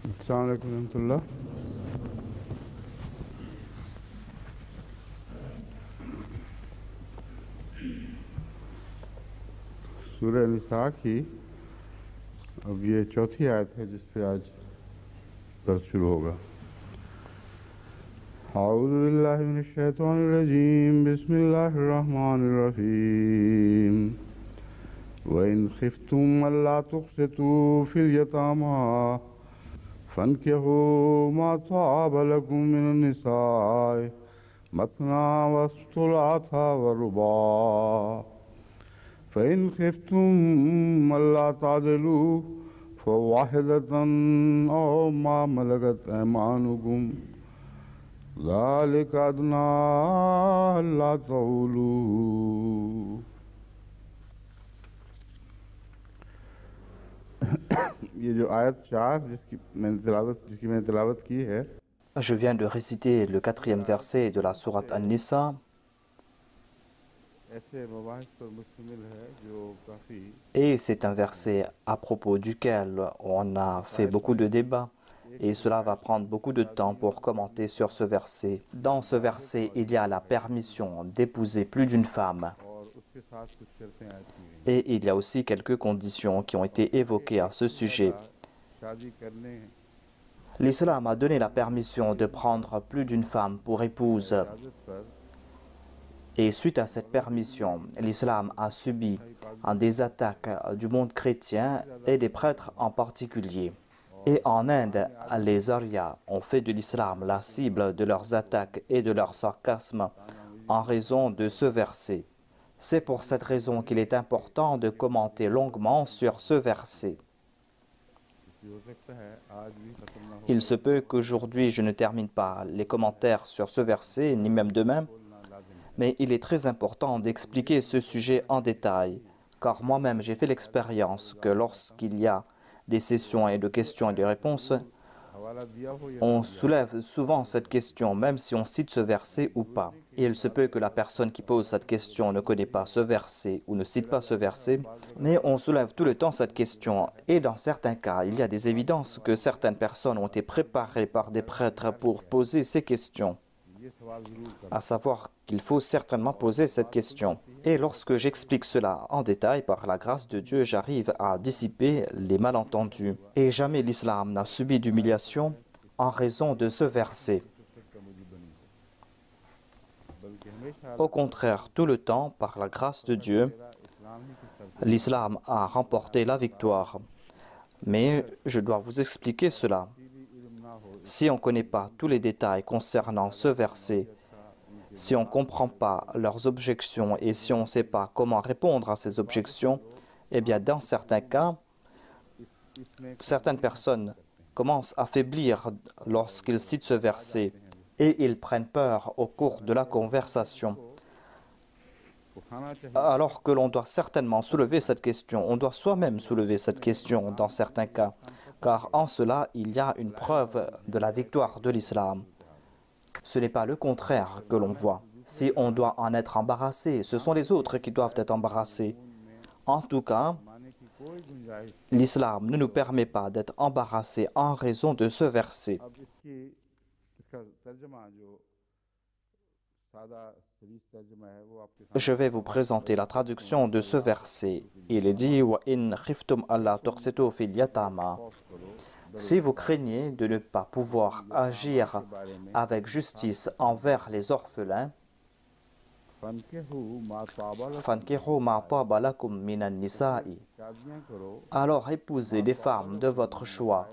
अस्सलाम वालेकुम रहमतुल्लाह। सूरह निसा की अब ये चौथी आयत है जिस पे आज दर्स शुरू होगा। औज़ु बिल्लाहि मिनश शैतानिर रजीम, बिस्मिल्लाहिर रहमानिर रहीम। व इन खिफ्तुम अल्ला तुक़सितू फिल यतामा फन्किहू मा ताब लकुम मिनन निसाए मसना व सुलासा व रुबा फ़इन खिफ्तुम अल्ला तादिलू फ़वाहिदतन औ मा मलकत ऐमानुकुम ज़ालिका अदना अल्ला तऊलू। ये जो आयत 4 जिसकी मैंने तिलावत की है, Je viens de réciter le 4e verset de la sourate An-Nisa ऐसे मबाहिस पर मुश्तमिल है जो काफ़ी et c'est un verset à propos duquel on a fait beaucoup de débats et cela va prendre beaucoup de temps pour commenter sur ce verset. Dans ce verset, il y a la permission d'épouser plus d'une femme और उसके साथ कुछ शर्तें आयत की गई et il y a aussi quelques conditions qui ont été évoquées à ce sujet. शादी करने L'islam a donné la permission de prendre plus d'une femme pour épouse. इजाज़त पर Et suite à cette permission, l'islam a subi des attaques du monde chrétien et des prêtres en particulier. Et en Inde, les Aryas ont fait de l'islam la cible de leurs attaques et de leur sarcasme en raison de ce verset. C'est pour cette raison qu'il est important de commenter longuement sur ce verset. हो सकता है आज भी खत्म ना हो Il se peut qu'aujourd'hui je ne termine pas les commentaires sur ce verset, ni même demain, बोलना लाजिम है। mais il est très important d'expliquer ce sujet en détail, car moi-même j'ai fait l'expérience que lorsqu'il y a des sessions et de questions et de réponses, हवाला दिया हो या on ना दिया soulève souvent cette question, même si on cite ce verset ou pas. Et il se peut que la personne qui pose cette question ne connaît pas ce verset ou ne cite pas ce verset, mais on soulève tout le temps cette question. Et dans certains cas, il y a des évidences que certaines personnes ont été préparées par des prêtres pour poser ces questions. ये सवाल जरूर कर À savoir qu'il faut certainement poser cette question. Et lorsque j'explique cela en détail, par la grâce de Dieu, j'arrive à dissiper les malentendus. Et jamais l'islam n'a subi d'humiliation en raison de ce verset. का मुझे बनी हो, बल्कि हमेशा Au contraire, tout le temps, par la grâce de Dieu, मेरा इस्लाम ही की सब l'islam a remporté la victoire. Mais je dois vous expliquer cela. भी इल्म ना हो Si on ne connaît pas tous les détails concernant ce verset, si on ne comprend pas leurs objections et si on ne sait pas comment répondre à ces objections, eh bien dans certains cas, इसमें certaines personnes commencent à faiblir lorsqu'ils citent ce verset et ils prennent peur au cours de la conversation. उठाना चाहिए Alors que l'on doit certainement soulever cette question, on doit soi-même soulever cette question dans certains cas, car en cela, il y a une preuve de la victoire de l'islam. Ce n'est pas le contraire que l'on voit. Si on doit en être embarrassé, ce sont les autres qui doivent être embarrassés. En tout cas, माने की कोई गुंजाइश l'islam ne nous permet pas d'être embarrassés en raison de ce verset. अब इसका तर्जमा जो सादा सरीस तर्जमा है वो आपके सामने Je vais vous présenter la traduction de ce verset. Il est dit wa in khiftum alla tuqsitu fil yatama. Si vous craignez de ne pas pouvoir agir avec justice envers les orphelins, फनकेहू मा ताबा fankihu ma taba lakum minan nisa'i. शादियां करो Alors épousez des femmes de votre choix.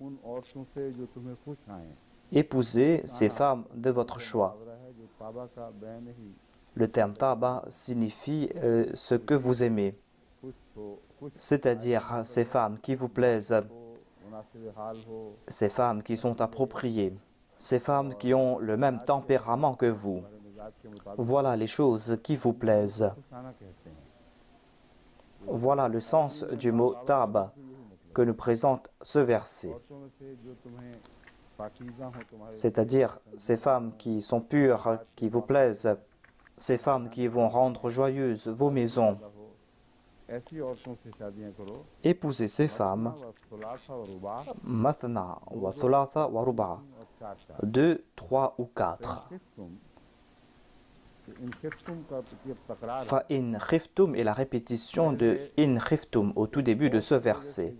उन औरतों से जो तुम्हें खुश आए। Épousez ces femmes de votre choix. मुहावरा है जो ताबा का बैन ही Le terme taba signifie ce que vous aimez, खुश हो, खुश c'est-à-dire ces femmes qui vous plaisent, हो, मुनासिब हाल हो, ces femmes qui sont appropriées, ces femmes qui ont le même tempérament que vous. हमारे मिजाज के मुताबिक Voilà les choses qui vous plaisent. खुशाना कहते हैं। Voilà le sens du mot tab que nous présente ce verset. औरतों में से जो तुम्हें पाकीज़ा हो तुम्हारे C'est-à-dire ces femmes qui sont pures, qui vous plaisent, ces femmes qui vont rendre joyeuses vos maisons. हो, ऐसी औरतों से शादियां करो Épousez ces femmes, व सुलासा व रुबा mathna wa thulatha wa ruba, और चार चार 2, 3 ou 4. इन खिफ्तुम का प्रति तकरार Fa in khiftum est la répétition de in khiftum au tout début de ce verset.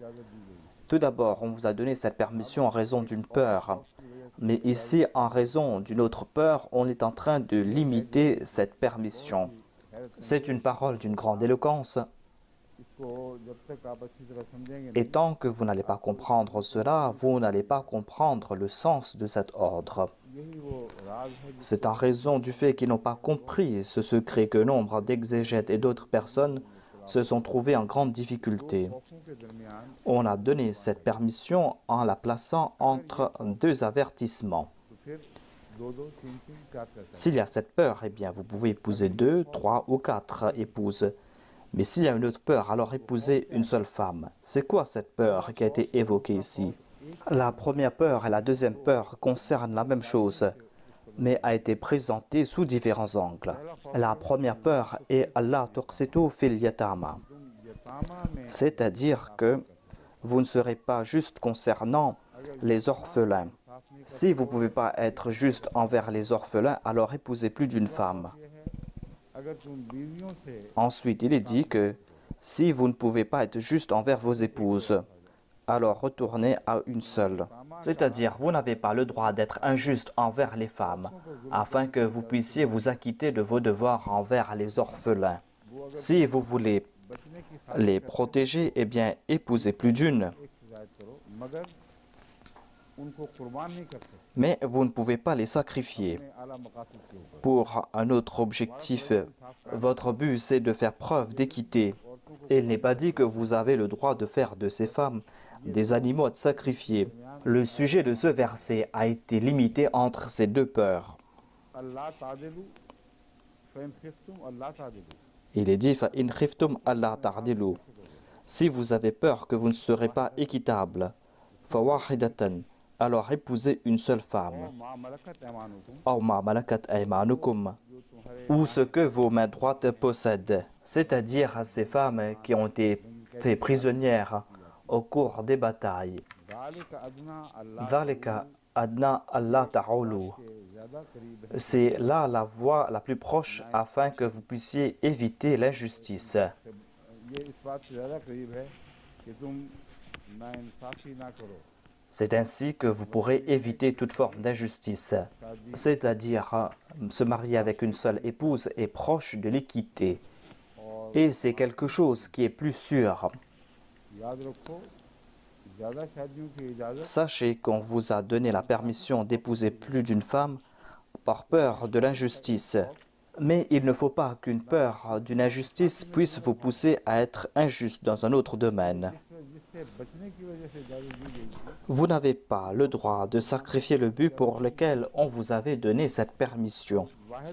Tout d'abord, on vous a donné cette permission en raison d'une peur. Mais ici, en raison d'une autre peur, on est en train de limiter cette permission. C'est une parole d'une grande éloquence. इसको जब तक आप अच्छी तरह समझेंगे Et tant que vous n'allez pas comprendre cela, vous n'allez pas comprendre le sens de cet ordre. यही वो राज है C'est en raison du fait qu'ils n'ont pas compris ce secret que nombre d'exégètes et d'autres personnes se sont trouvés en grande difficulté. खौफों के दरमियान On a donné cette permission en la plaçant entre deux avertissements. तो फिर दो दो तीन तीन चार कर सकते S'il y a cette peur, eh bien, vous pouvez épouser 2, 3 ou 4 épouses. Mais s'il y a une autre peur, alors épousez une seule femme. C'est quoi cette peur qui a été évoquée ici? La première peur et la deuxième peur concernent la même chose, mais a été présentée sous différents angles. La première peur est Allah tuqsitu fil yatama, c'est-à-dire que vous ne serez pas juste concernant les orphelins. Si vous ne pouvez pas être juste envers les orphelins, alors épousez plus d'une femme. अगर तुम बीवियों से Ensuite, il est dit que si vous ne pouvez pas être juste envers vos épouses, alors retournez à une seule. C'est-à-dire, vous n'avez pas le droit d'être injuste envers les femmes, afin que vous puissiez vous acquitter de vos devoirs envers les orphelins. Si vous voulez बचने की les protéger, eh bien, épousez plus d'une. एक शिकायत करो मगर उनको कुर्बान नहीं कर सकते Mais vous ne pouvez pas les sacrifier. अपने आला मकासद के ऊपर Pour un autre objectif, votre but, c'est de faire preuve d'équité. Et il n'est pas dit que vous avez le droit de faire de ces femmes des animaux à sacrifier. Le sujet de ce verset a été limité entre ces deux peurs. अल्लाह तादिलु फैन खिफ्तुम अल्लाह तादिलु Il est dit « Fa in khiftum alla ta'dilu » Si vous avez peur que vous ne serez pas équitable, « Fa wahidatan » alors épousez une seule femme. मा मलकत ऐमानुकुम « Aw ma malakat aymanukum » जो तुम्हारे ou ce que vos mains droites possèdent, c'est-à-dire ces femmes qui ont été faites prisonnières au cours des batailles. ذالک अदना अल्लाह Dhalika adna Allah ta'ulu. के ज्यादा करीब है C'est là la voie la plus proche afin que vous puissiez éviter l'injustice. ये इस बात से ज्यादा करीब है कि तुम नाइंसाफी ना करो C'est ainsi que vous pourrez éviter toute forme d'injustice. C'est-à-dire, se marier avec une seule épouse est proche de l'équité. Et c'est quelque chose qui est plus sûr. याद रखो ज्यादा शादियों की इजाजत Sachez qu'on vous a donné la permission d'épouser plus d'une femme par peur de l'injustice. Mais il ne faut pas qu'une peur d'une injustice puisse vous pousser à être injuste dans un autre domaine. जिससे बचने की वजह से इजाजत दी गई थी Vous n'avez pas le droit de sacrifier le but pour lequel on vous avait donné cette permission.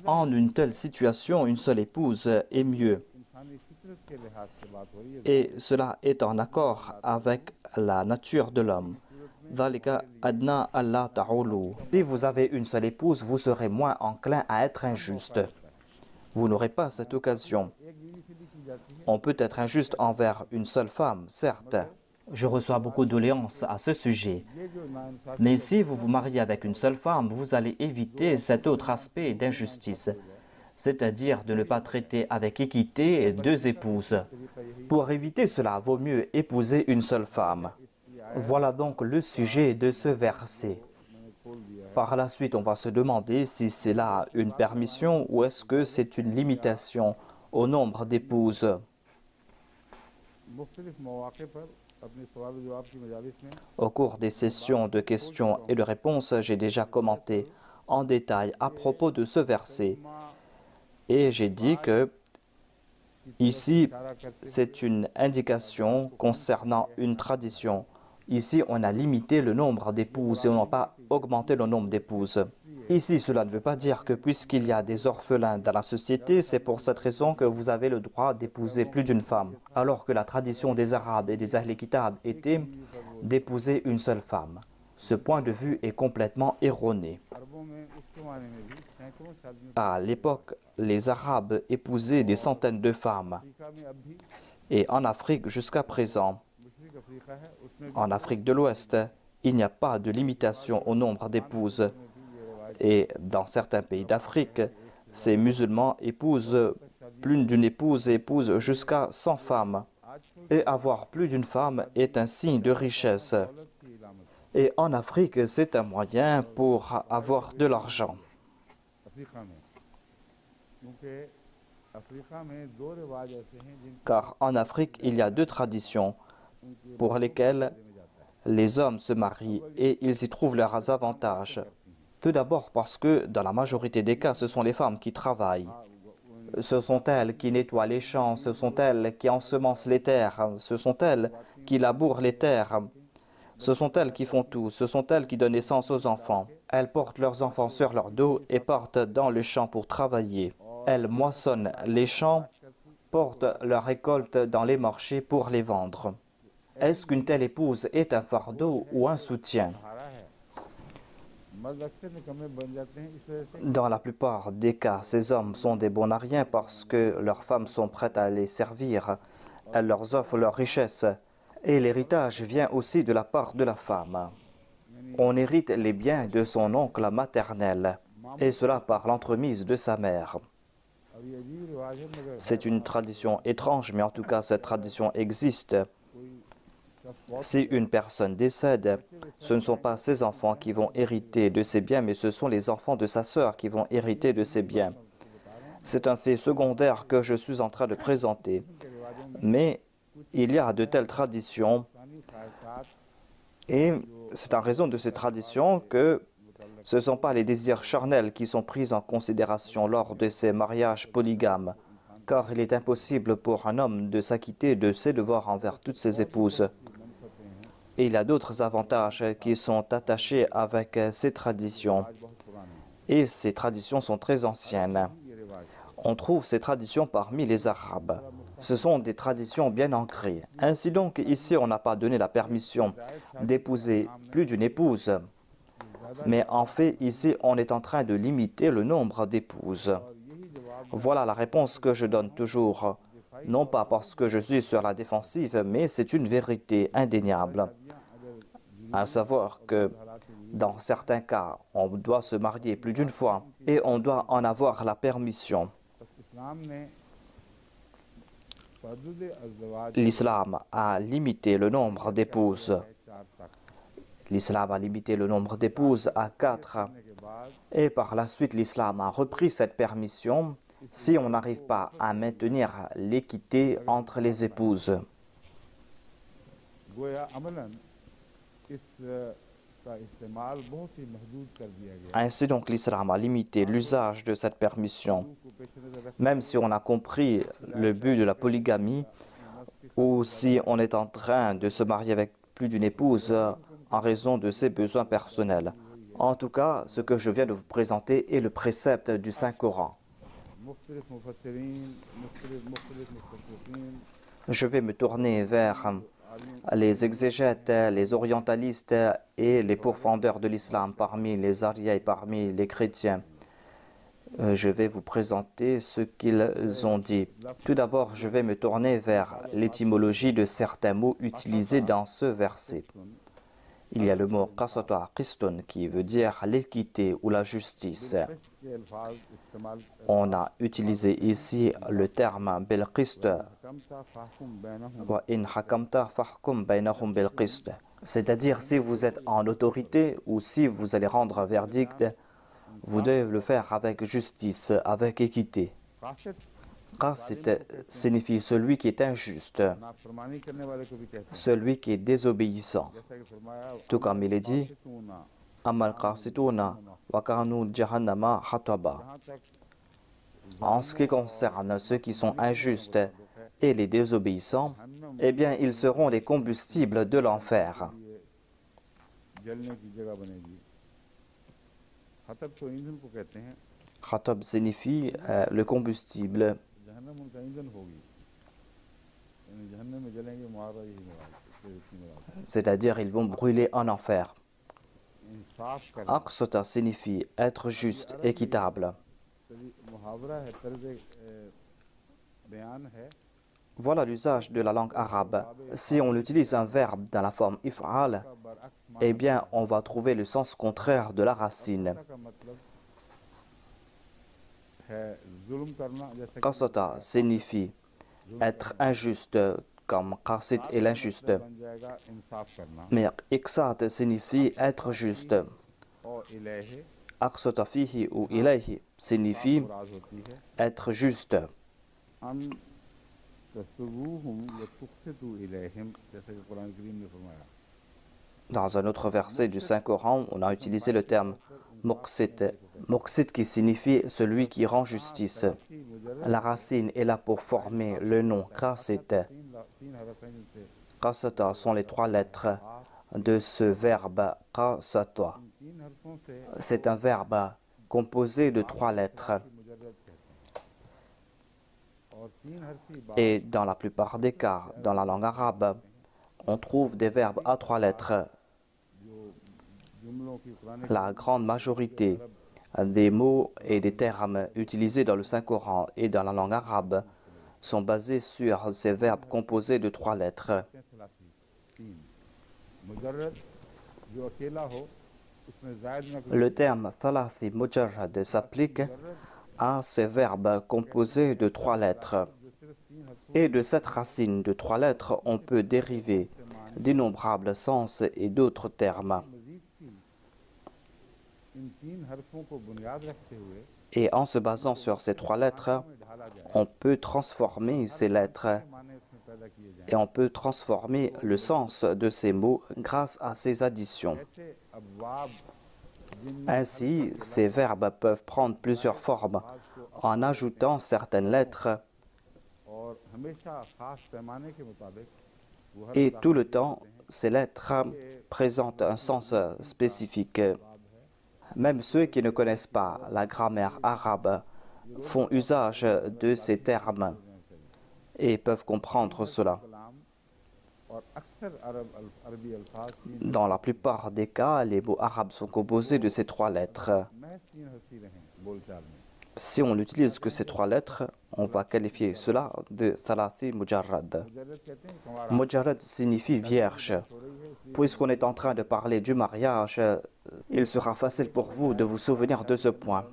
En une telle situation, une seule épouse est mieux. इंसानी फितरत के लिहाज से बात हो रही है Et cela est en accord avec la nature de l'homme. Dhalika adna Allah ta'ulu. Si vous avez une seule épouse, vous serez moins enclin à être injuste. Vous n'aurez pas cette occasion. एक बीवी से भी की जाती है On peut être injuste envers une seule femme, certes. Je reçois beaucoup de doléances à ce sujet. ये जो नाइंसाफी Mais si vous vous mariez avec une seule femme, vous allez éviter cet autre aspect d'injustice, c'est-à-dire de ne pas traiter avec équité deux épouses. Pour éviter cela, vaut mieux épouser une seule femme. Voilà donc le sujet de ce verset. Par la suite, on va se demander si c'est là une permission ou est-ce que c'est une limitation au nombre d'épouses. मुख्तलिफ मौके पर अपने सवाल जवाब की मजालिस में Au cours des sessions de questions et de réponses, j'ai déjà commenté en détail à propos de ce verset. Et j'ai dit que ici, c'est une indication concernant une tradition. Ici, on a limité le nombre d'épouses et on n'a pas augmenté le nombre d'épouses. Ici, cela ne veut pas dire que puisqu'il y a des orphelins dans la société, c'est pour cette raison que vous avez le droit d'épouser plus d'une femme. Alors que la tradition des Arabes et des Ahl Kitab était d'épouser une seule femme. Ce point de vue est complètement erroné. अरबों में उस जमाने में भी सैकड़ों शादियों À l'époque, les Arabes épousaient des centaines de femmes. Africa में अब भी Et en Afrique, jusqu'à présent, en Afrique de l'Ouest, il n'y a pas de limitation au nombre d'épouses. Et dans certains pays d'Afrique, ces musulmans épousent plus d'une épouse et épousent jusqu'à 100 femmes. Et avoir plus d'une femme est un signe de richesse. Et en Afrique, c'est un moyen pour avoir de l'argent. Car en Afrique, il y a deux traditions pour lesquelles les hommes se marient et ils y trouvent leurs avantages. Tout d'abord parce que dans la majorité des cas, ce sont les femmes qui travaillent. Ce sont elles qui nettoient les champs, ce sont elles qui ensemencent les terres, ce sont elles qui labourent les terres. Ce sont elles qui font tout, ce sont elles qui donnent naissance aux enfants. Elles portent leurs enfants sur leur dos et partent dans le champ pour travailler. Elles moissonnent les champs, portent leurs récoltes dans les marchés pour les vendre. Est-ce qu'une telle épouse est un fardeau ou un soutien? Dans la plupart des cas, ces hommes sont des bons à rien parce que leurs femmes sont prêtes à les servir. Elles leur offrent leur richesse. Et l'héritage vient aussi de la part de la femme. On hérite les biens de son oncle maternel, et cela par l'entremise de sa mère. C'est une tradition étrange, mais en tout cas, cette tradition existe. Si une personne décède, ce ne sont pas ses enfants qui vont hériter de ses biens, mais ce sont les enfants de sa sœur qui vont hériter de ses biens. C'est un fait secondaire que je suis en train de présenter. Mais il y a de telles traditions et c'est en raison de ces traditions que ce ne sont pas les désirs charnels qui sont pris en considération lors de ces mariages polygames, car il est impossible pour un homme de s'acquitter de ses devoirs envers toutes ses épouses. Et il y a d'autres avantages qui sont attachés avec ces traditions. Et ces traditions sont très anciennes. On trouve ces traditions parmi les Arabes. Ce sont des traditions bien ancrées. Ainsi donc, ici, on n'a pas donné la permission d'épouser plus d'une épouse. Mais en fait, ici, on est en train de limiter le nombre d'épouses. Voilà la réponse que je donne toujours. Non pas parce que je suis sur la défensive, mais c'est une vérité indéniable. À savoir que dans certains cas, on doit se marier plus d'une fois et on doit en avoir la permission. L'islam a limité le nombre d'épouses. L'islam a limité le nombre d'épouses à 4. Et par la suite, l'islam a repris cette permission si on n'arrive pas à maintenir l'équité entre les épouses. Ainsi donc, l'islam a limité l'usage de cette permission. Même si on a compris le but de la polygamie, ou si on est en train de se marier avec plus d'une épouse en raison de ses besoins personnels. En tout cas, ce que je viens de vous présenter est le précepte du Saint-Coran. Je vais me tourner vers les exégètes, les orientalistes et les pourfendeurs de l'islam parmi les Arias et parmi les chrétiens. Je vais vous présenter ce qu'ils ont dit. Tout d'abord, je vais me tourner vers l'étymologie de certains mots utilisés dans ce verset. Il y a le mot qasata qistun qui veut dire l'équité ou la justice. On a utilisé ici le terme bil qist wa in hakamta fahkum bainahum bil qist. C'est-à-dire si vous êtes en autorité ou si vous allez rendre un verdict, vous devez le faire avec justice, avec équité. Qasit signifie celui qui est injuste, celui qui est désobéissant. Tout comme il est dit, Amal qasituna wa kanu jahannama hataba. En ce qui concerne ceux qui sont injustes et les désobéissants, eh bien, ils seront les combustibles de l'enfer. Khatab signifie le combustible. C'est-à-dire, ils vont brûler en enfer. Aqsata signifie être juste, équitable. Voilà l'usage de la langue arabe. Si on utilise un verbe dans la forme if'al, eh bien, on va trouver le sens contraire de la racine. Qasata signifie être injuste, comme qasit est l'injuste. Mais iqsat signifie être juste. Aqsata fihi ou ilayhi signifie être juste. Dans un autre verset du Saint-Coran, on a utilisé le terme muqsit. Muqsit qui signifie celui qui rend justice. La racine est là pour former le nom qasit. Qasata sont les 3 lettres de ce verbe qasata. C'est un verbe composé de 3 lettres. Et dans la plupart des cas, dans la langue arabe, on trouve des verbes à 3 lettres. La grande majorité des mots et des termes utilisés dans le Saint-Coran et dans la langue arabe sont basés sur ces verbes composés de 3 lettres. Le terme thalathi mujarrad s'applique à ces verbes composés de 3 lettres. Et de cette racine de 3 lettres, on peut dériver d'innombrables sens et d'autres termes. Et en se basant sur ces 3 lettres, on peut transformer ces lettres et on peut transformer le sens de ces mots grâce à ces additions. Ainsi, ces verbes peuvent prendre plusieurs formes en ajoutant certaines lettres et tout le temps, ces lettres présentent un sens spécifique. Même ceux qui ne connaissent pas la grammaire arabe font usage de ces termes et peuvent comprendre cela. Dans la plupart des cas, les mots arabes sont composés de ces 3 lettres. Si on n'utilise que ces 3 lettres, on va qualifier cela de thalathi mujarrad. Mujarrad signifie vierge. Puisqu'on est en train de parler du mariage, il sera facile pour vous de vous souvenir de ce point.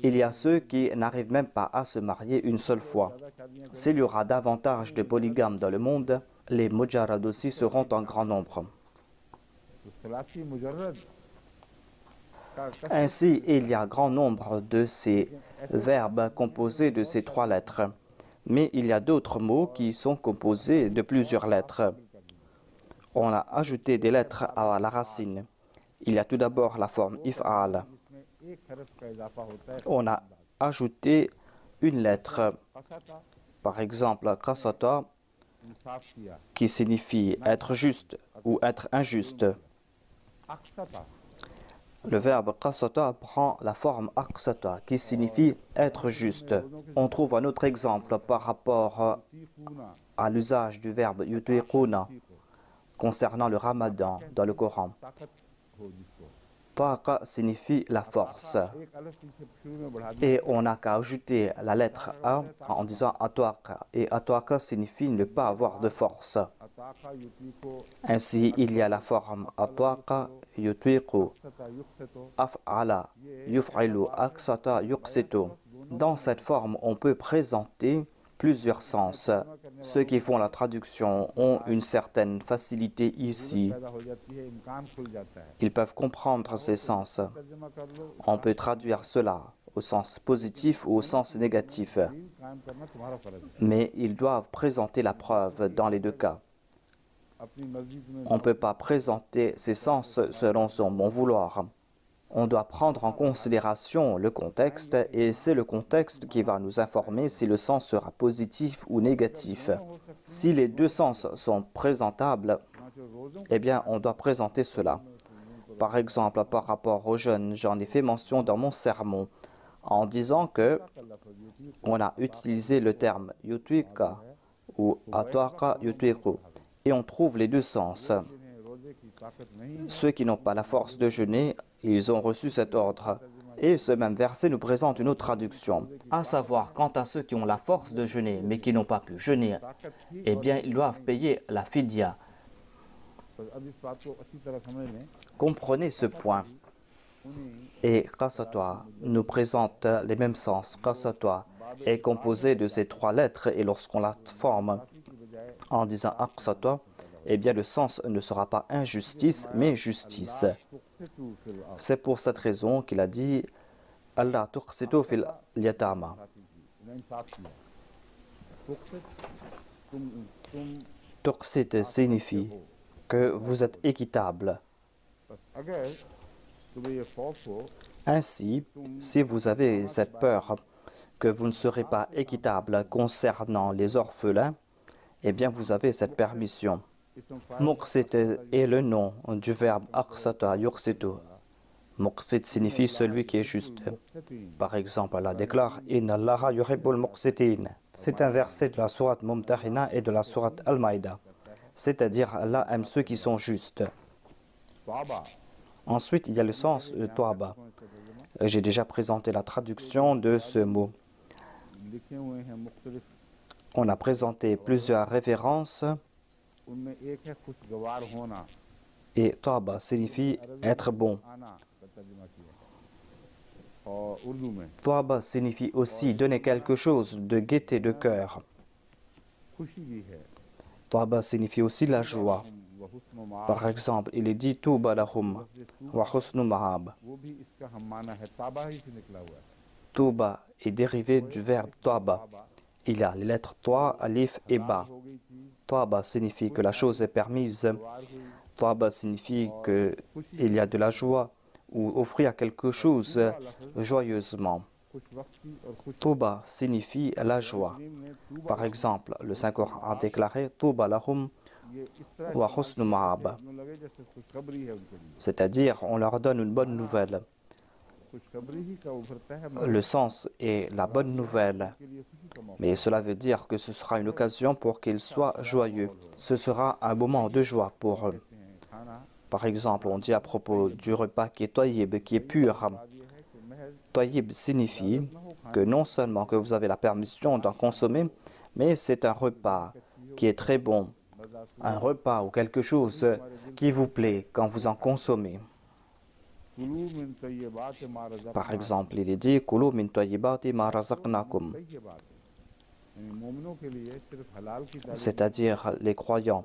Il y a ceux qui n'arrivent même pas à se marier une seule fois. S'il y aura davantage de polygames dans le monde, les mujarrad aussi seront en grand nombre. Ainsi, il y a grand nombre de ces verbes composés de ces 3 lettres. Mais il y a d'autres mots qui sont composés de plusieurs lettres. On a ajouté des lettres à la racine. Il y a tout d'abord la forme if'al. On a ajouté une lettre. Par exemple, qasata, qui signifie être juste ou être injuste. Le verbe qasata prend la forme aqsata, qui signifie être juste. On trouve un autre exemple par rapport à l'usage du verbe yutiquna concernant le ramadan dans le Coran. Taqa signifie la force. Et on n'a qu'à ajouter la lettre A en disant atwaqa. Et atwaqa signifie ne pas avoir de force. Ainsi, il y a la forme atwaqa yutwiqu, af'ala, yuf'ilu, aqsata, yuqsitu. Dans cette forme, on peut présenter plusieurs sens. Ceux qui font la traduction ont une certaine facilité ici. Ils peuvent comprendre ces sens. On peut traduire cela au sens positif ou au sens négatif. Mais ils doivent présenter la preuve dans les 2 cas. On ne peut pas présenter ces sens selon son bon vouloir. On doit prendre en considération le contexte et c'est le contexte qui va nous informer si le sens sera positif ou négatif. Si les 2 sens sont présentables, eh bien on doit présenter cela. Par exemple, par rapport aux jeunes, j'en ai fait mention dans mon sermon en disant que on a utilisé le terme yutwiqa ou atwaqa yutwiqu et on trouve les 2 sens. Ceux qui n'ont pas la force de jeûner, ils ont reçu cet ordre. Et ce même verset nous présente une autre traduction, à savoir, quant à ceux qui ont la force de jeûner, mais qui n'ont pas pu jeûner, eh bien, ils doivent payer la fidya. Comprenez ce point. Et qasatwa nous présente les mêmes sens. Qasatwa est composé de ces trois lettres et lorsqu'on la forme en disant aqsatwa, eh bien le sens ne sera pas injustice mais justice. C'est pour cette raison qu'il a dit Allah tuqsitu fil yatama. Tuqsit signifie que vous êtes équitable. Ainsi, si vous avez cette peur que vous ne serez pas équitable concernant les orphelins, eh bien vous avez cette permission. Muqsit est le nom du verbe aqsata yuqsitu. Muqsit signifie celui qui est juste. Par exemple, Allah déclare Inna Allaha yuhibbul muqsitin. C'est un verset de la sourate Mumtahina et de la sourate Al-Maïda. C'est-à-dire Allah aime ceux qui sont justes. Ensuite, il y a le sens de Toaba. J'ai déjà présenté la traduction de ce mot. On a présenté plusieurs références et Toaba signifie être bon. Toaba signifie aussi donner quelque chose de gaieté de cœur. Toaba signifie aussi la joie. Par exemple, il est dit Touba lahum wa husnu mahab. Touba est dérivé du verbe Toaba. Il y a les lettres Toa, Alif et Ba. Toaba signifie que la chose est permise. Toaba signifie qu'il y a de la joie ou offrir quelque chose joyeusement. Touba signifie la joie. Par exemple, le Saint-Coran a déclaré Touba lahum wa husnu mahab. C'est-à-dire, on leur donne une bonne nouvelle. Le sens est la bonne nouvelle. Mais cela veut dire que ce sera une occasion pour qu'ils soient joyeux. Ce sera un moment de joie pour eux. Par exemple, on dit à propos du repas qui est tayyib, qui est pur. Tayyib signifie que non seulement que vous avez la permission d'en consommer, mais c'est un repas qui est très bon. Un repas ou quelque chose qui vous plaît quand vous en consommez. Par exemple, il est dit Kulu min tayyibati ma razaqnakum. C'est-à-dire, les croyants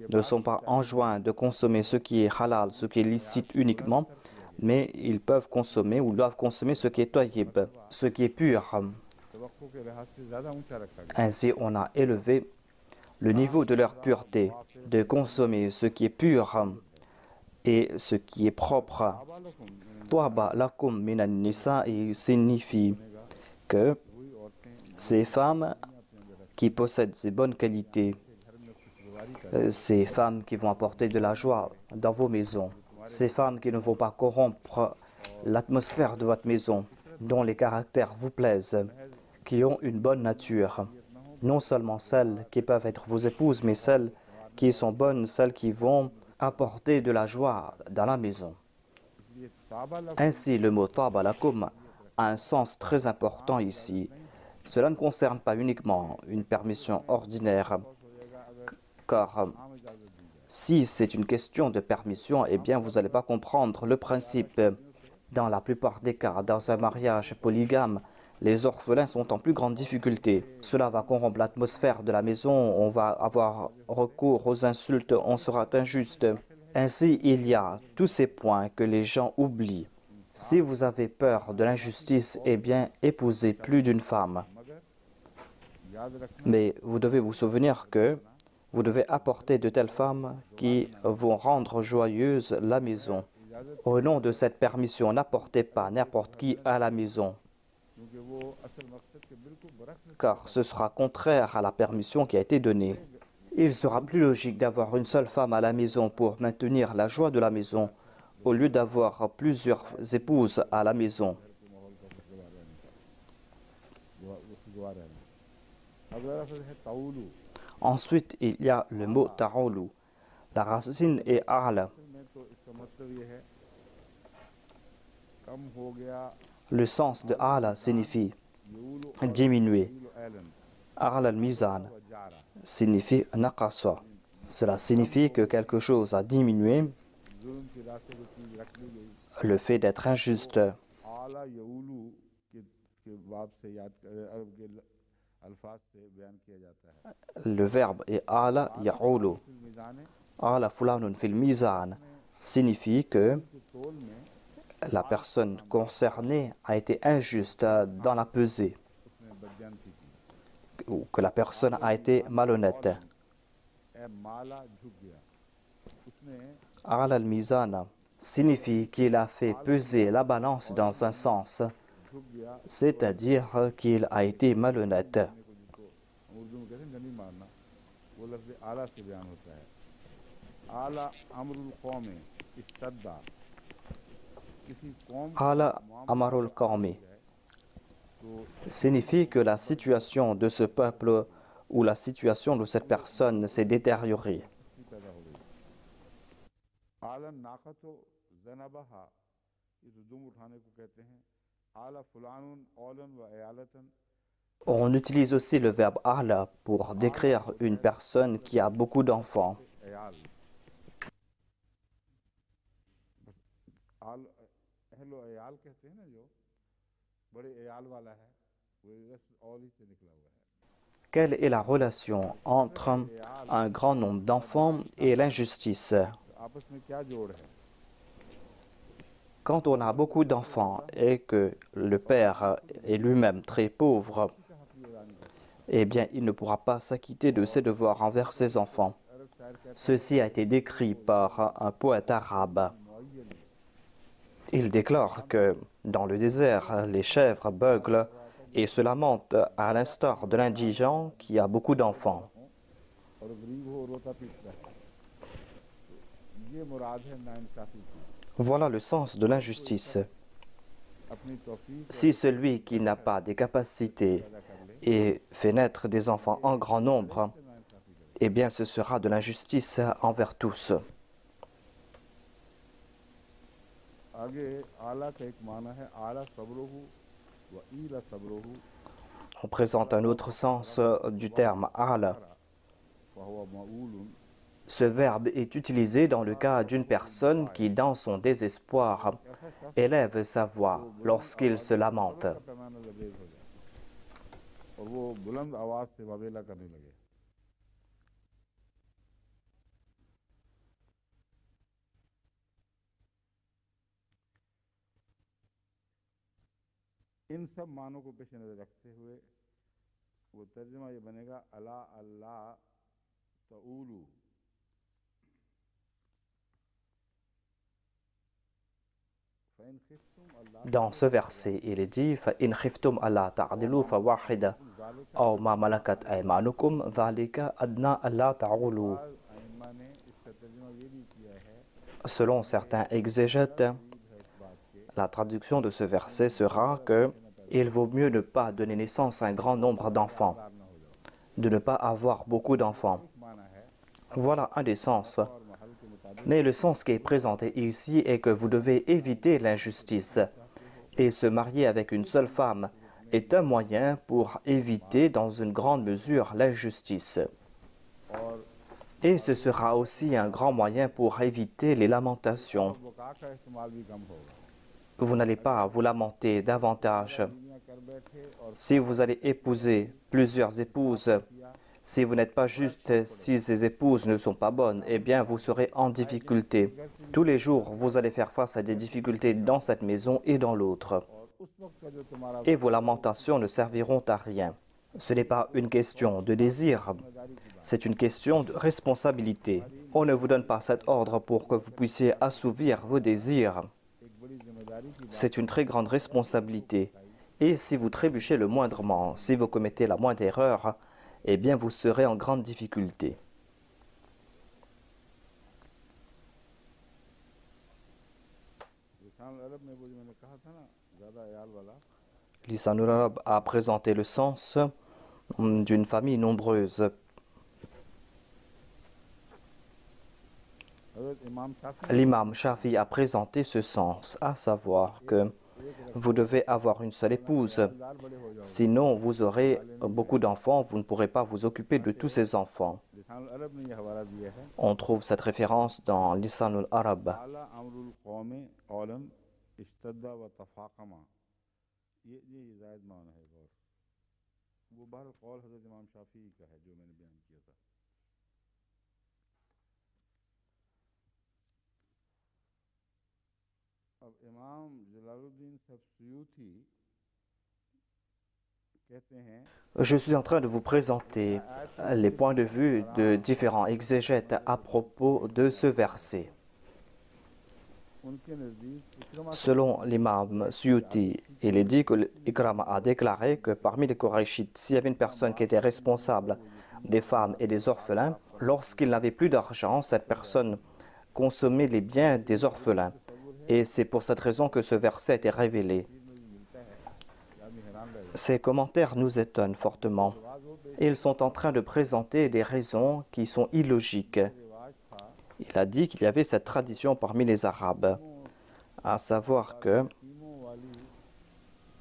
ne sont pas enjoints de consommer ce qui est halal, ce qui est licite uniquement, mais ils peuvent consommer ou doivent consommer ce qui est tayyib, ce qui est pur. Ainsi, on a élevé le niveau de leur pureté, de consommer ce qui est pur et ce qui est propre. Toaba lakum minan nisa signifie que ces femmes qui possèdent ces bonnes qualités, ces femmes qui vont apporter de la joie dans vos maisons, ces femmes qui ne vont pas corrompre l'atmosphère de votre maison, dont les caractères vous plaisent, qui ont une bonne nature. Non seulement celles qui peuvent être vos épouses, mais celles qui sont bonnes, celles qui vont apporter de la joie dans la maison. Ainsi, le mot Taba lakum a un sens très important ici. Cela ne concerne pas uniquement une permission ordinaire, car si c'est une question de permission, eh bien vous n'allez pas comprendre le principe. Dans la plupart des cas, dans un mariage polygame, les orphelins sont en plus grande difficulté. Cela va corrompre l'atmosphère de la maison, on va avoir recours aux insultes, on sera injuste. Ainsi, il y a tous ces points que les gens oublient. Si vous avez peur de l'injustice, eh bien, épousez plus d'une femme. Mais vous devez vous souvenir que vous devez apporter de telles femmes qui vont rendre joyeuse la maison. Au nom de cette permission, n'apportez pas n'importe qui à la maison, car ce sera contraire à la permission qui a été donnée. Il sera plus logique d'avoir une seule femme à la maison pour maintenir la joie de la maison, au lieu d'avoir plusieurs épouses à la maison. Ensuite, il y a le mot ta'oulu. La racine est a'la. कम हो गया Le sens de ala signifie diminuer. Ala al-mizan signifie naqasa. Cela signifie que quelque chose a diminué, जुल्म के रास्ते पे चीज रख ली गई le fait d'être injuste. आला यऊलू के बाब से याद अरब के अल्फाज से बयान किया जाता है Le verbe est ala ya'ulu. मीज़ान Ala fulanun fil mizan signifie que के तोल में la personne concernée a été injuste dans la pesée उसने बदजानती की ou que la personne a été malhonnête. ए माला झुक गया उसने Ala al-mizan signifie qu'il a fait peser la balance dans un sens, झुक गया c'est-à-dire qu'il a été malhonnête. को जिसको उर्दू में कहते हैं गनी मारना वो लफ्ज़ आला से बयान होता है आला अमरुल कौम इस्तद्दा किसी कौम Ala amarul qawmi signifie que la situation de ce peuple ou la situation de cette personne s'est détériorée. की पैदा हो गई आला नाकतो ज़नबहा इस दुम उठाने को कहते हैं आला फुलानुन औलन व अयालतन On utilise aussi le verbe ala pour décrire une personne qui a beaucoup d'enfants. Ayal बस आल अहलो अयाल कहते हैं ना जो बड़े अयाल वाला है वो बस औल ही से निकला हुआ है Quelle est la relation entre un grand nombre d'enfants et l'injustice? आपस में क्या जोड़ है Quand on a beaucoup d'enfants et que le père est lui-même très pauvre, eh bien, il ne pourra pas s'acquitter de ses devoirs envers ses enfants. Ceci a été décrit par un poète arabe. Il déclare que dans le désert, les chèvres beuglent et se lamentent à l'instar de l'indigent qui a beaucoup d'enfants. और गरीब हो रोता पीटता है ये मुराद है नाइंसाफी की Voilà le sens de l'injustice. अपनी तौफीक Si celui qui n'a pas des capacités et fait naître des enfants en grand nombre, eh bien ce sera de l'injustice envers tous. आगे आला का एक माना है आला सब्रुहु व ईला सब्रुहु On présente un autre sens du terme ala. फहुवा मऊलुन Ce verbe est utilisé dans le cas d'une personne qui, dans son désespoir, élève sa voix lorsqu'il se lamente. का पैमाना लबरेज हो जाए और वो बुलंद आवाज से वबेला करने लगे इन सब मानों को पेश नजर रखते हुए वो तर्जुमा ये बनेगा अला अल्लाह तऊलू फ़इन खिफ्तुम अल्लाह Dans ce verset, il est dit فَإِنْ خِفْتُمْ أَلَّا تَعْدِلُوا فَوَاحِدَةً أَوْ مَا مَلَكَتْ أَيْمَانُكُمْ ذَلِكَ أَدْنَىٰ أَلَّا تَعُولُوا. आइम्मा ने इसका तर्जुमा ये भी किया है Selon certains exégètes, la traduction de ce verset sera que il vaut mieux ne pas donner naissance à un grand nombre d'enfants, de ne pas avoir beaucoup d'enfants. माना है Voilà un des sens. और महल के मुताबिक Mais le sens qui est présenté ici est que vous devez éviter l'injustice. Et se marier avec une seule femme est un moyen pour éviter dans une grande mesure l'injustice. और Et ce sera aussi un grand moyen pour éviter les lamentations. वक़ा का इस्तेमाल भी कम होगा Vous n'allez pas vous lamenter davantage. दुनिया कर बैठे और Si vous allez épouser plusieurs épouses, si vous n'êtes pas juste, si ces épouses ne sont pas bonnes, eh bien vous serez en difficulté. Tous les jours, vous allez faire face à des difficultés dans cette maison et dans l'autre. और उस वक्त का जो तुम्हारा Et vos lamentations ne serviront à rien. Ce n'est pas une question de désir, c'est une question de responsabilité. On ne vous donne pas cet ordre pour que vous puissiez assouvir vos désirs. एक बड़ी जिम्मेदारी की C'est une très grande responsabilité. Et si vous trébuchez le moindrement, si vous commettez la moindre erreur, eh bien vous serez en grande difficulté. लिसान अरब में वो जो मैंने कहा था ना ज़्यादा अयाल वाला Lisanul Arab a présenté le sens d'une famille nombreuse. हज़रत इमाम Shafi L'imam Shafi a présenté ce sens, à savoir que vous devez avoir une seule épouse. Sinon, vous aurez beaucoup d'enfants, vous ne pourrez pas vous occuper de tous ces enfants. On trouve cette référence dans Lisan al-Arab. Je suis en train de vous présenter les points de vue de différents exégètes à propos de ce verset. Selon l'imam Suyuti, il est dit que Ikrama a déclaré que parmi les Korachites, s'il y avait une personne qui était responsable des femmes et des orphelins, lorsqu'il n'avait plus d'argent, cette personne consommait les biens des orphelins. Et c'est pour cette raison que ce verset a été révélé. Ces commentaires nous étonnent fortement. Ils sont en train de présenter des raisons qui sont illogiques. Il a dit qu'il y avait cette tradition parmi les Arabes, à savoir que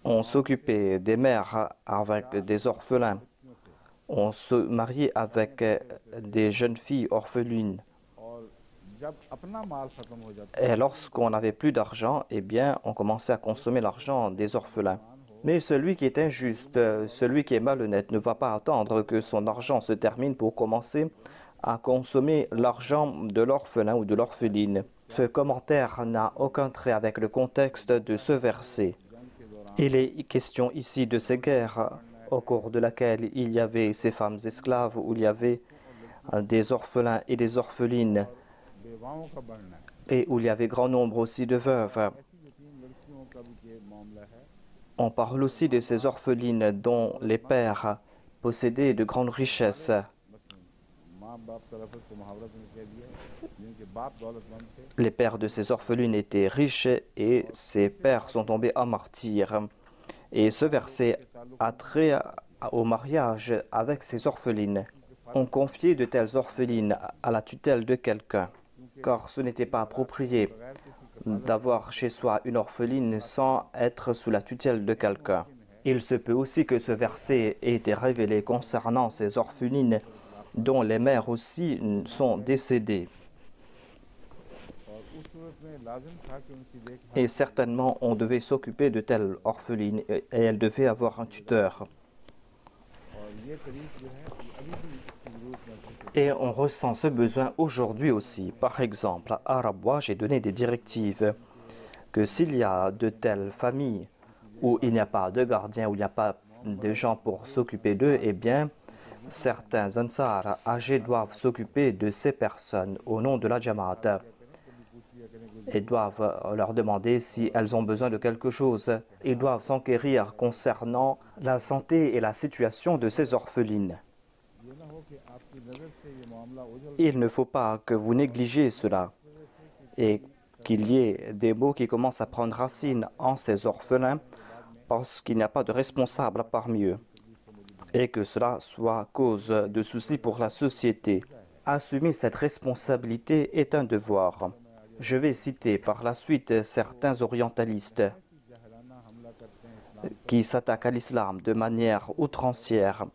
on s'occupait des mères avec des orphelins, on se mariait avec des jeunes filles orphelines. Et lorsqu'on n'avait plus d'argent, eh bien, on commençait à consommer l'argent des orphelins. Mais celui qui est injuste, celui qui est malhonnête, ne va pas attendre que son argent se termine pour commencer à consommer l'argent de l'orphelin ou de l'orpheline. Ce commentaire n'a aucun trait avec le contexte de ce verset. Il est question ici de ces guerres au cours de laquelle il y avait ces femmes esclaves, où il y avait des orphelins et des orphelines, et où il y avait grand nombre aussi de veuves. On parle aussi de ces orphelines dont les pères possédaient de grandes richesses. Les pères de ces orphelines étaient riches et ces pères sont tombés en martyrs. Et ce verset a trait au mariage avec ces orphelines. On confiait de telles orphelines à la tutelle de quelqu'un, car ce n'était pas approprié d'avoir chez soi une orpheline sans être sous la tutelle de quelqu'un. Il se peut aussi que ce verset ait été révélé concernant ces orphelines dont les mères aussi sont décédées. Et certainement, on devait s'occuper de telles orphelines et elles devaient avoir un tuteur. Et on ressent ce besoin aujourd'hui aussi. Par exemple, à Rabwa, j'ai donné des directives que s'il y a de telles familles où il n'y a pas de gardien, où il n'y a pas de gens pour s'occuper d'eux, eh bien, certains Ansar âgés doivent s'occuper de ces personnes au nom de la Jamaat et doivent leur demander si elles ont besoin de quelque chose. Ils doivent s'enquérir concernant la santé et la situation de ces orphelines. Il ne faut pas que vous négligiez cela et qu'il y ait des mots qui commencent à prendre racine en ces orphelins parce qu'il n'y a pas de responsable parmi eux et que cela soit cause de soucis pour la société. Assumer cette responsabilité est un devoir. Je vais citer par la suite certains orientalistes qui s'attaquent à l'islam de manière outrancière,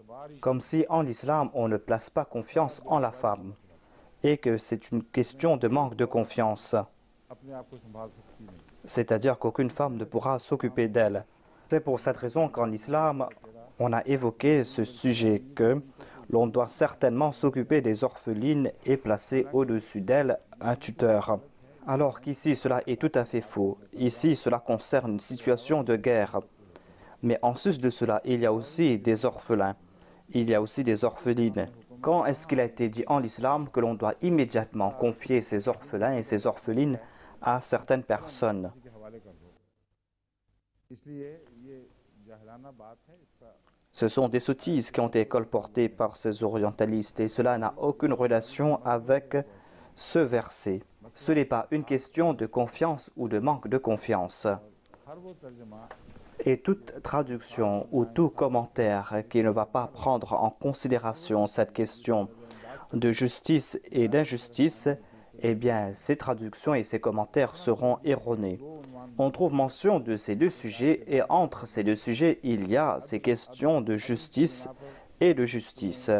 comme si en islam on ne place pas confiance en la femme et que c'est une question de manque de confiance. C'est-à-dire qu'aucune femme ne pourra s'occuper d'elle. C'est pour cette raison qu'en islam, on a évoqué ce sujet que l'on doit certainement s'occuper des orphelines et placer au-dessus d'elles un tuteur. Alors qu'ici, cela est tout à fait faux. Ici, cela concerne une situation de guerre. Mais en sus de cela, il y a aussi des orphelins. Il y a aussi des orphelines. Quand est-ce qu'il a été dit en l'islam que l'on doit immédiatement confier ces orphelins et ces orphelines à certaines personnes? Ce sont des sottises qui ont été colportées par ces orientalistes et cela n'a aucune relation avec ce verset. Ce n'est pas une question de confiance ou de manque de confiance. Et toute traduction ou tout commentaire qui ne va pas prendre en considération cette question de justice et d'injustice eh bien, ces traductions et ces commentaires seront erronés. On trouve mention de ces deux sujets et entre ces deux sujets, il y a ces questions de justice et de justice.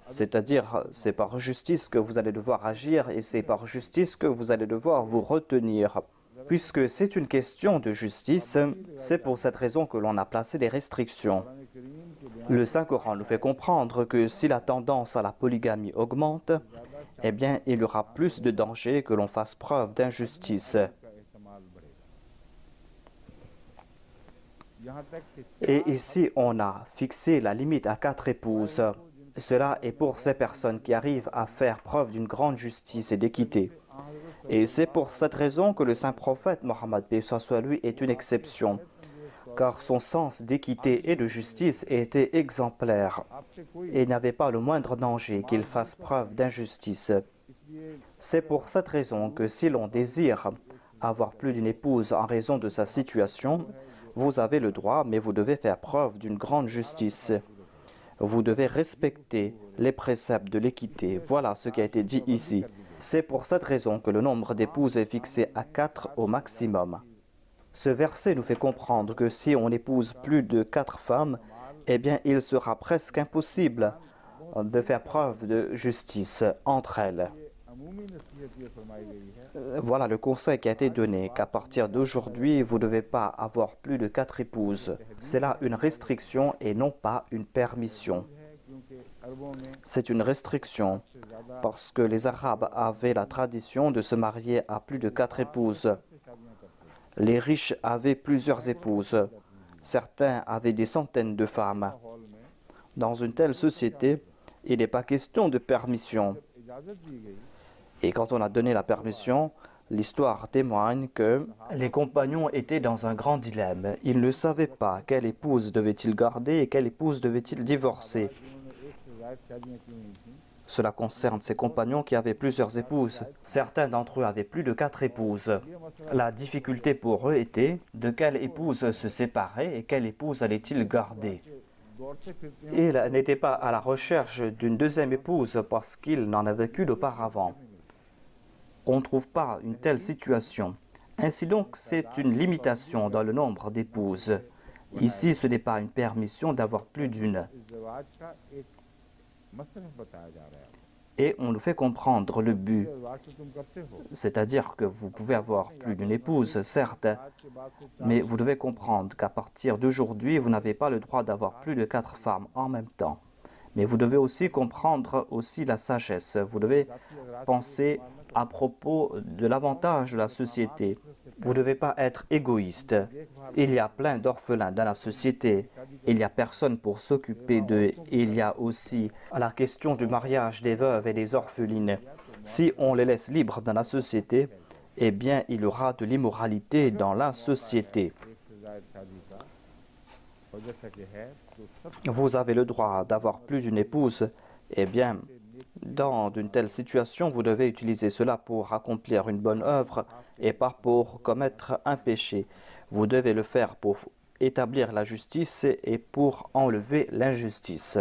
C'est-à-dire, c'est par justice que vous allez devoir agir et c'est par justice que vous allez devoir vous retenir. Puisque c'est une question de justice, c'est pour cette raison que l'on a placé des restrictions. Le Saint-Coran nous fait comprendre que si la tendance à la polygamie augmente, eh bien, il y aura plus de danger que l'on fasse preuve d'injustice. Et ici, on a fixé la limite à 4 épouses. Cela est pour ces personnes qui arrivent à faire preuve d'une grande justice et d'équité. Et c'est pour cette raison que le saint prophète Mohammed paix soit lui est une exception, car son sens d'équité et de justice était exemplaire et n'avait pas le moindre danger qu'il fasse preuve d'injustice. C'est pour cette raison que si l'on désire avoir plus d'une épouse en raison de sa situation, vous avez le droit, mais vous devez faire preuve d'une grande justice. Vous devez respecter les préceptes de l'équité. Voilà ce qui a été dit ici. C'est pour cette raison que le nombre d'épouses est fixé à 4 au maximum. Ce verset nous fait comprendre que si on épouse plus de 4 femmes, eh bien, il sera presque impossible de faire preuve de justice entre elles. Voilà le conseil qui a été donné, qu'à partir d'aujourd'hui, vous ne devez pas avoir plus de 4 épouses. C'est là une restriction et non pas une permission. C'est une restriction parce que les Arabes avaient la tradition de se marier à plus de 4 épouses. Les riches avaient plusieurs épouses. Certains avaient des centaines de femmes. Dans une telle société, il n'est pas question de permission. Et quand on a donné la permission, l'histoire témoigne que les compagnons étaient dans un grand dilemme. Ils ne savaient pas quelle épouse devaient-ils garder et quelle épouse devaient-ils divorcer. Cela concerne ces compagnons qui avaient plusieurs épouses. Certains d'entre eux avaient plus de 4 épouses. La difficulté pour eux était de quelle épouse se séparer et quelle épouse allait-il garder. Ils n'étaient pas à la recherche d'une deuxième épouse parce qu'ils n'en avaient qu'une auparavant. On ne trouve pas une telle situation. Ainsi donc, c'est une limitation dans le nombre d'épouses. Ici, ce n'est pas une permission d'avoir plus d'une. Et on nous fait comprendre le but. C'est-à-dire que vous pouvez avoir plus d'une épouse, certes, mais vous devez comprendre qu'à partir d'aujourd'hui, vous n'avez pas le droit d'avoir plus de 4 femmes en même temps. Mais vous devez aussi comprendre aussi la sagesse. Vous devez penser à propos de l'avantage de la société. Vous ne devez pas être égoïste. Il y a plein d'orphelins dans la société. Il n'y a personne pour s'occuper d'eux. Il y a aussi la question du mariage des veuves et des orphelines. Si on les laisse libres dans la société, eh bien, il y aura de l'immoralité dans la société. Vous avez le droit d'avoir plus d'une épouse, eh bien, dans une telle situation, vous devez utiliser cela pour accomplir une bonne œuvre et pas pour commettre un péché. Vous devez le faire pour établir la justice et pour enlever l'injustice.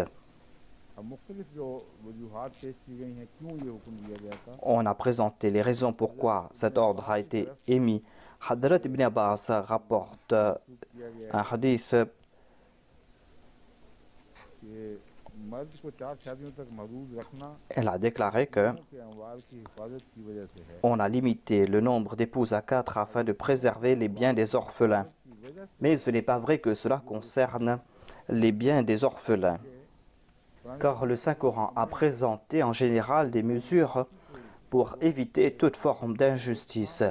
On a présenté les raisons pourquoi cet ordre a été émis. Hadrat Ibn Abbas rapporte un hadith. Elle a déclaré que on a limité le nombre d'épouses à 4 afin de préserver les biens des orphelins. Mais ce n'est pas vrai que cela concerne les biens des orphelins. Car le Saint-Coran a présenté en général des mesures pour éviter toute forme d'injustice.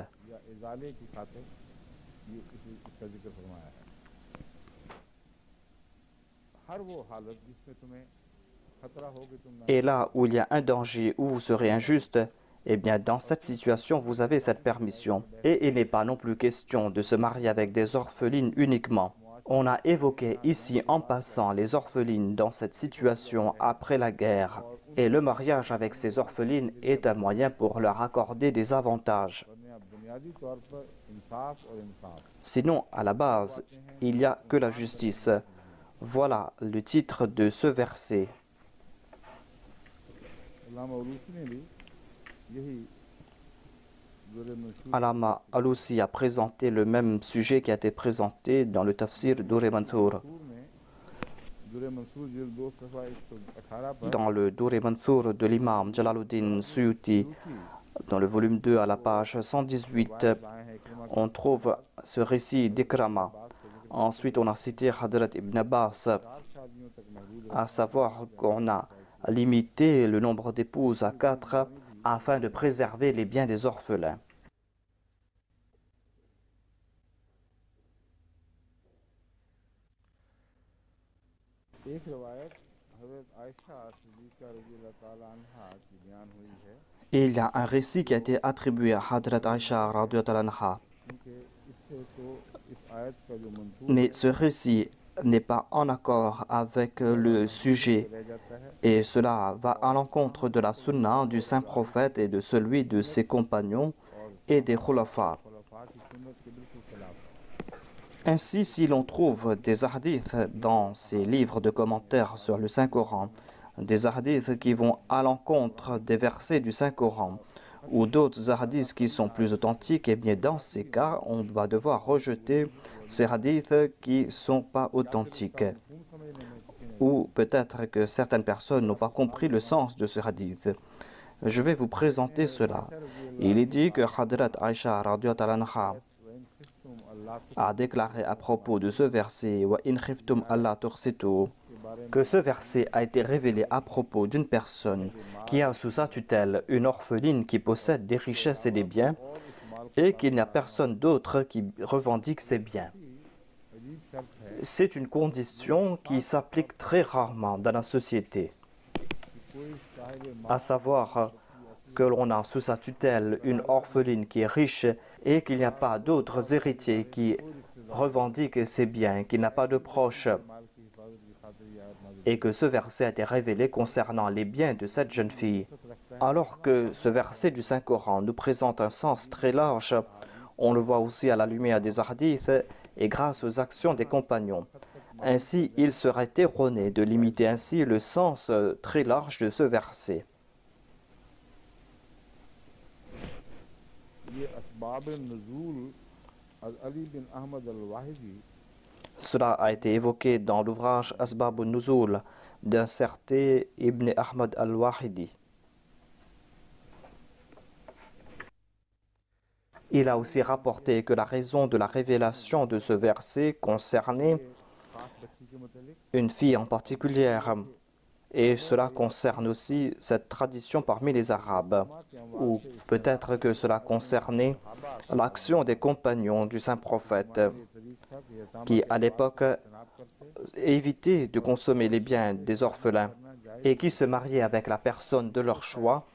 Et là où il y a un danger, où vous serez injuste, eh bien dans cette situation, vous avez cette permission. Et il n'est pas non plus question de se marier avec des orphelines uniquement. On a évoqué ici en passant les orphelines dans cette situation après la guerre. Et le mariage avec ces orphelines est un moyen pour leur accorder des avantages. Sinon, à la base, il n'y a que la justice. Voilà le titre de ce verset. यही दुर्र Mansoor Allama Alousi a présenté le même sujet qui a été présenté dans le tafsir Durr Mansour. में दुर्र मंसूर जिल्द 2 सफ़ा 118 पर Dans le Durr Mansour de l'imam Jalaluddin Suyuti, dans le volume 2 à la page 118, on trouve ce récit d'Ikrama. Ensuite, on a cité Hadrat Ibn Abbas, à savoir qu'on a limité le nombre d'épouses à 4 afin de préserver les biens des orphelins. एक रवायत हज़रत आयशा सिद्दीक़ा रज़ियल्लाहु ताला अन्हा की बयान हुई है Et il y a un récit qui a été attribué à Hadrat Aisha radhiyallahu anha. क्योंकि इससे तो इस आयत का जो Mansoor Mais ce récit n'est pas en accord avec le sujet रह जाता है et cela va à l'encontre de la sunna du saint prophète et de celui de ses compagnons et des khulafa. खुलफा की सुन्नत के बिल्कुल खिलाफ है Ainsi, si l'on trouve des hadiths dans ces livres de commentaires sur le Saint-Coran, des hadiths qui vont à l'encontre des versets du Saint-Coran, ou d'autres hadiths qui sont plus authentiques, et bien dans ces cas, on va devoir rejeter ces hadiths qui ne sont pas authentiques. Ou peut-être que certaines personnes n'ont pas compris le sens de ce hadith. Je vais vous présenter cela. Il est dit que Hadrat Aisha radhiyallahu anha a déclaré à propos de ce verset Wa in khiftum alla tuqsitu, que ce verset a été révélé à propos d'une personne qui a sous sa tutelle une orpheline qui possède des richesses et des biens et qu'il n'y a personne d'autre qui revendique ces biens. C'est une condition qui s'applique très rarement dans la société, à savoir que l'on a sous sa tutelle une orpheline qui est riche et qu'il n'y a pas d'autres héritiers qui revendiquent ses biens, qu'il n'a pas de proches, et que ce verset a été révélé concernant les biens de cette jeune fille. Alors que ce verset du Saint-Coran nous présente un sens très large, on le voit aussi à la lumière des hadiths et grâce aux actions des compagnons. Ainsi, il serait erroné de limiter ainsi le sens très large de ce verset. ये असबाब नज़ूल अली बिन अहमद अल-वाहिदी Cela a été évoqué dans l'ouvrage Asbab al-Nuzul d'un certain Ibn Ahmad al-Wahidi. Il a aussi rapporté que la raison de la révélation de ce verset concernait une fille en particulier, et cela concerne aussi cette tradition parmi les Arabes, ou peut-être que cela concernait l'action des compagnons du saint prophète qui à l'époque évitaient de consommer les biens des orphelins et qui se mariaient avec la personne de leur choix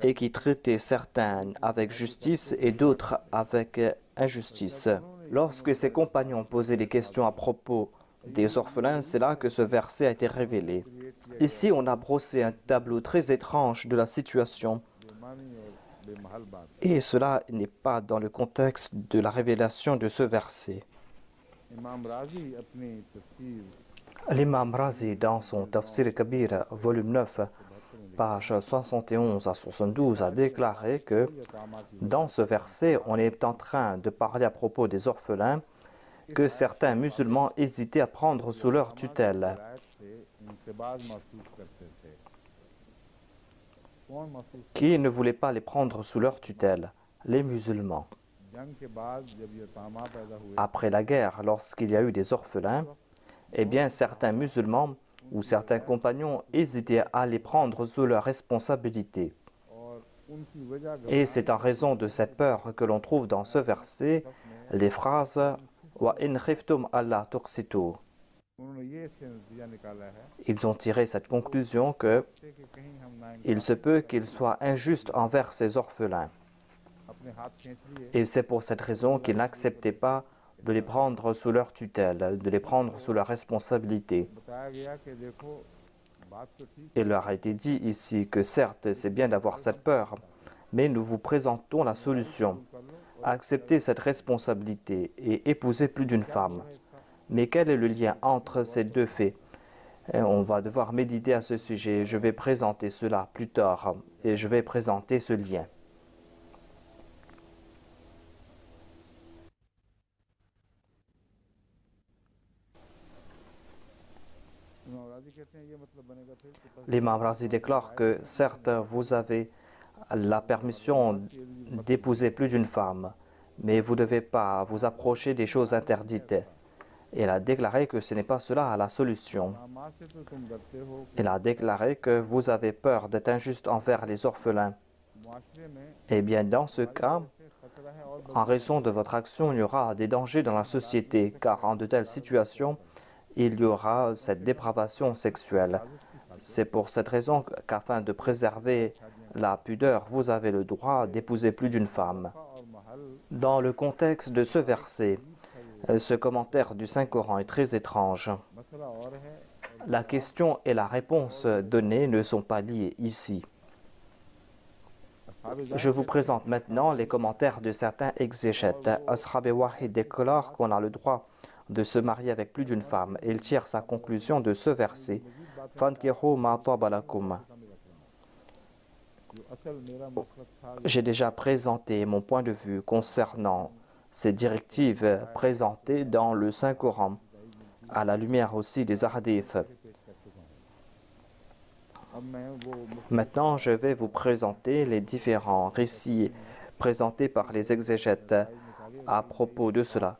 et qui traitaient certains avec justice et d'autres avec injustice. Lorsque ces compagnons posaient des questions à propos des orphelins, c'est là que ce verset a été révélé. Ici, on a brossé un tableau très étrange de la situation et cela n'est pas dans le contexte de la révélation de ce verset. L'imam Razi, dans son Tafsir Kabir, volume 9, page 71 à 72, a déclaré que dans ce verset, on est en train de parler à propos des orphelins que certains musulmans hésitaient à prendre sous leur tutelle. Qui ne voulaient pas les prendre sous leur tutelle? Les musulmans. Après la guerre, lorsqu'il y a eu des orphelins, eh bien certains musulmans ou certains compagnons hésitaient à les prendre sous leur responsabilité. Et c'est en raison de cette peur que l'on trouve dans ce verset les phrases « Wa in khiftum alla tuqsitu ». Ils ont tiré cette conclusion que il se peut qu'ils soient injustes envers ces orphelins. Et c'est pour cette raison qu'ils n'acceptaient pas de les prendre sous leur tutelle, de les prendre sous leur responsabilité. Il leur a été dit ici que certes, c'est bien d'avoir cette peur, mais nous vous présentons la solution. Acceptez cette responsabilité et épousez plus d'une femme. Mais quel est le lien entre ces deux faits? Et on va devoir méditer à ce sujet. Je vais présenter cela plus tard et je vais présenter ce lien. L'imam Razi déclare que certes, vous avez la permission d'épouser plus d'une femme, mais vous ne devez pas vous approcher des choses interdites. Il a déclaré que ce n'est pas cela la solution. Il a déclaré que vous avez peur d'être injuste envers les orphelins. Eh bien, dans ce cas, en raison de votre action, il y aura des dangers dans la société, car en de telles situations, il y aura cette dépravation sexuelle. C'est pour cette raison qu'afin de préserver la pudeur, vous avez le droit d'épouser plus d'une femme. Dans le contexte de ce verset, ce commentaire du Saint-Coran est très étrange. La question et la réponse donnée ne sont pas liées ici. Je vous présente maintenant les commentaires de certains exégètes. Ashab Wahid déclare qu'on a le droit de se marier avec plus d'une femme. Il tire sa conclusion de ce verset. Fankihu ma taba lakum. J'ai déjà présenté mon point de vue concernant ces directives présentées dans le Saint-Coran, à la lumière aussi des hadiths. Maintenant, je vais vous présenter les différents récits présentés par les exégètes à propos de cela.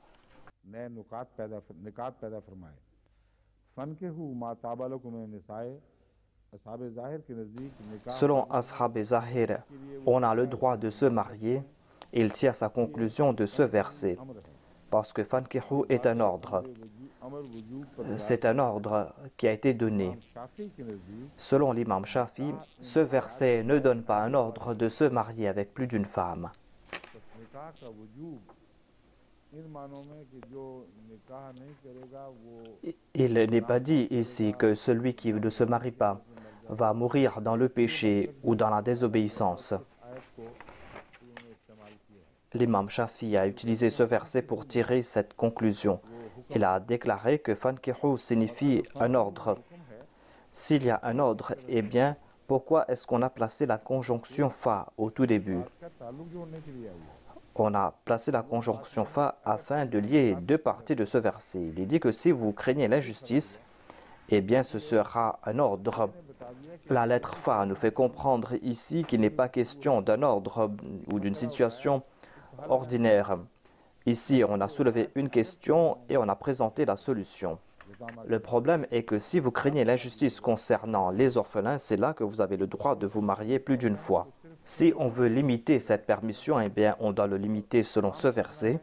Selon Ashab Zahir, on a le droit de se marier. Il tire sa conclusion de ce verset, parce que Fankihu est un ordre. C'est un ordre qui a été donné. Selon l'imam Shafi, ce verset ne donne pas un ordre de se marier avec plus d'une femme. Il n'est pas dit ici que celui qui ne se marie pas va mourir dans le péché ou dans la désobéissance. L'imam Shafi a utilisé ce verset pour tirer cette conclusion. Il a déclaré que Fankihu signifie un ordre. S'il y a un ordre, eh bien, pourquoi est-ce qu'on a placé la conjonction fa au tout début? On a placé la conjonction fa afin de lier deux parties de ce verset. Il est dit que si vous craignez l'injustice, eh bien, ce sera un ordre. La lettre fa nous fait comprendre ici qu'il n'est pas question d'un ordre ou d'une situation ordinaire. Ici, on a soulevé une question et on a présenté la solution. Le problème est que si vous craignez l'injustice concernant les orphelins, c'est là que vous avez le droit de vous marier plus d'une fois. Si on veut limiter cette permission, eh bien, on doit le limiter selon ce verset.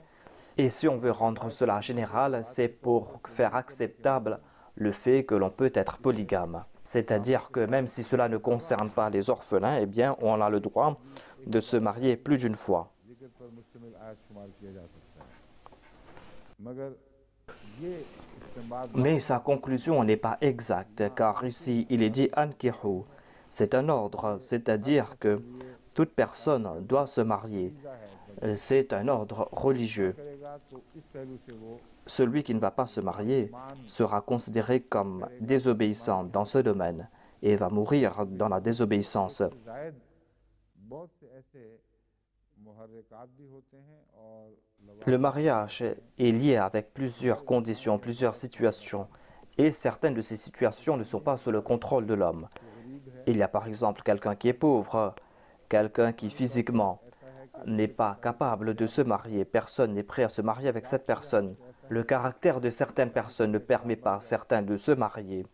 Et si on veut rendre cela général, c'est pour faire acceptable le fait que l'on peut être polygame. C'est-à-dire que même si cela ne concerne pas les orphelins, eh bien, on a le droit de se marier plus d'une fois. Mais sa conclusion n'est pas exacte, car ici il est dit ankihu. C'est un ordre, c'est-à-dire que toute personne doit se marier. C'est un ordre religieux. Celui qui ne va pas se marier sera considéré comme désobéissant dans ce domaine et va mourir dans la désobéissance. Le mariage est lié avec plusieurs conditions, plusieurs situations, et certaines de ces situations ne sont pas sous le contrôle de l'homme. Il y a par exemple quelqu'un qui est pauvre, quelqu'un qui physiquement n'est pas capable de se marier. Personne n'est prêt à se marier avec cette personne. Le caractère de certaines personnes ne permet pas à certains de se marier.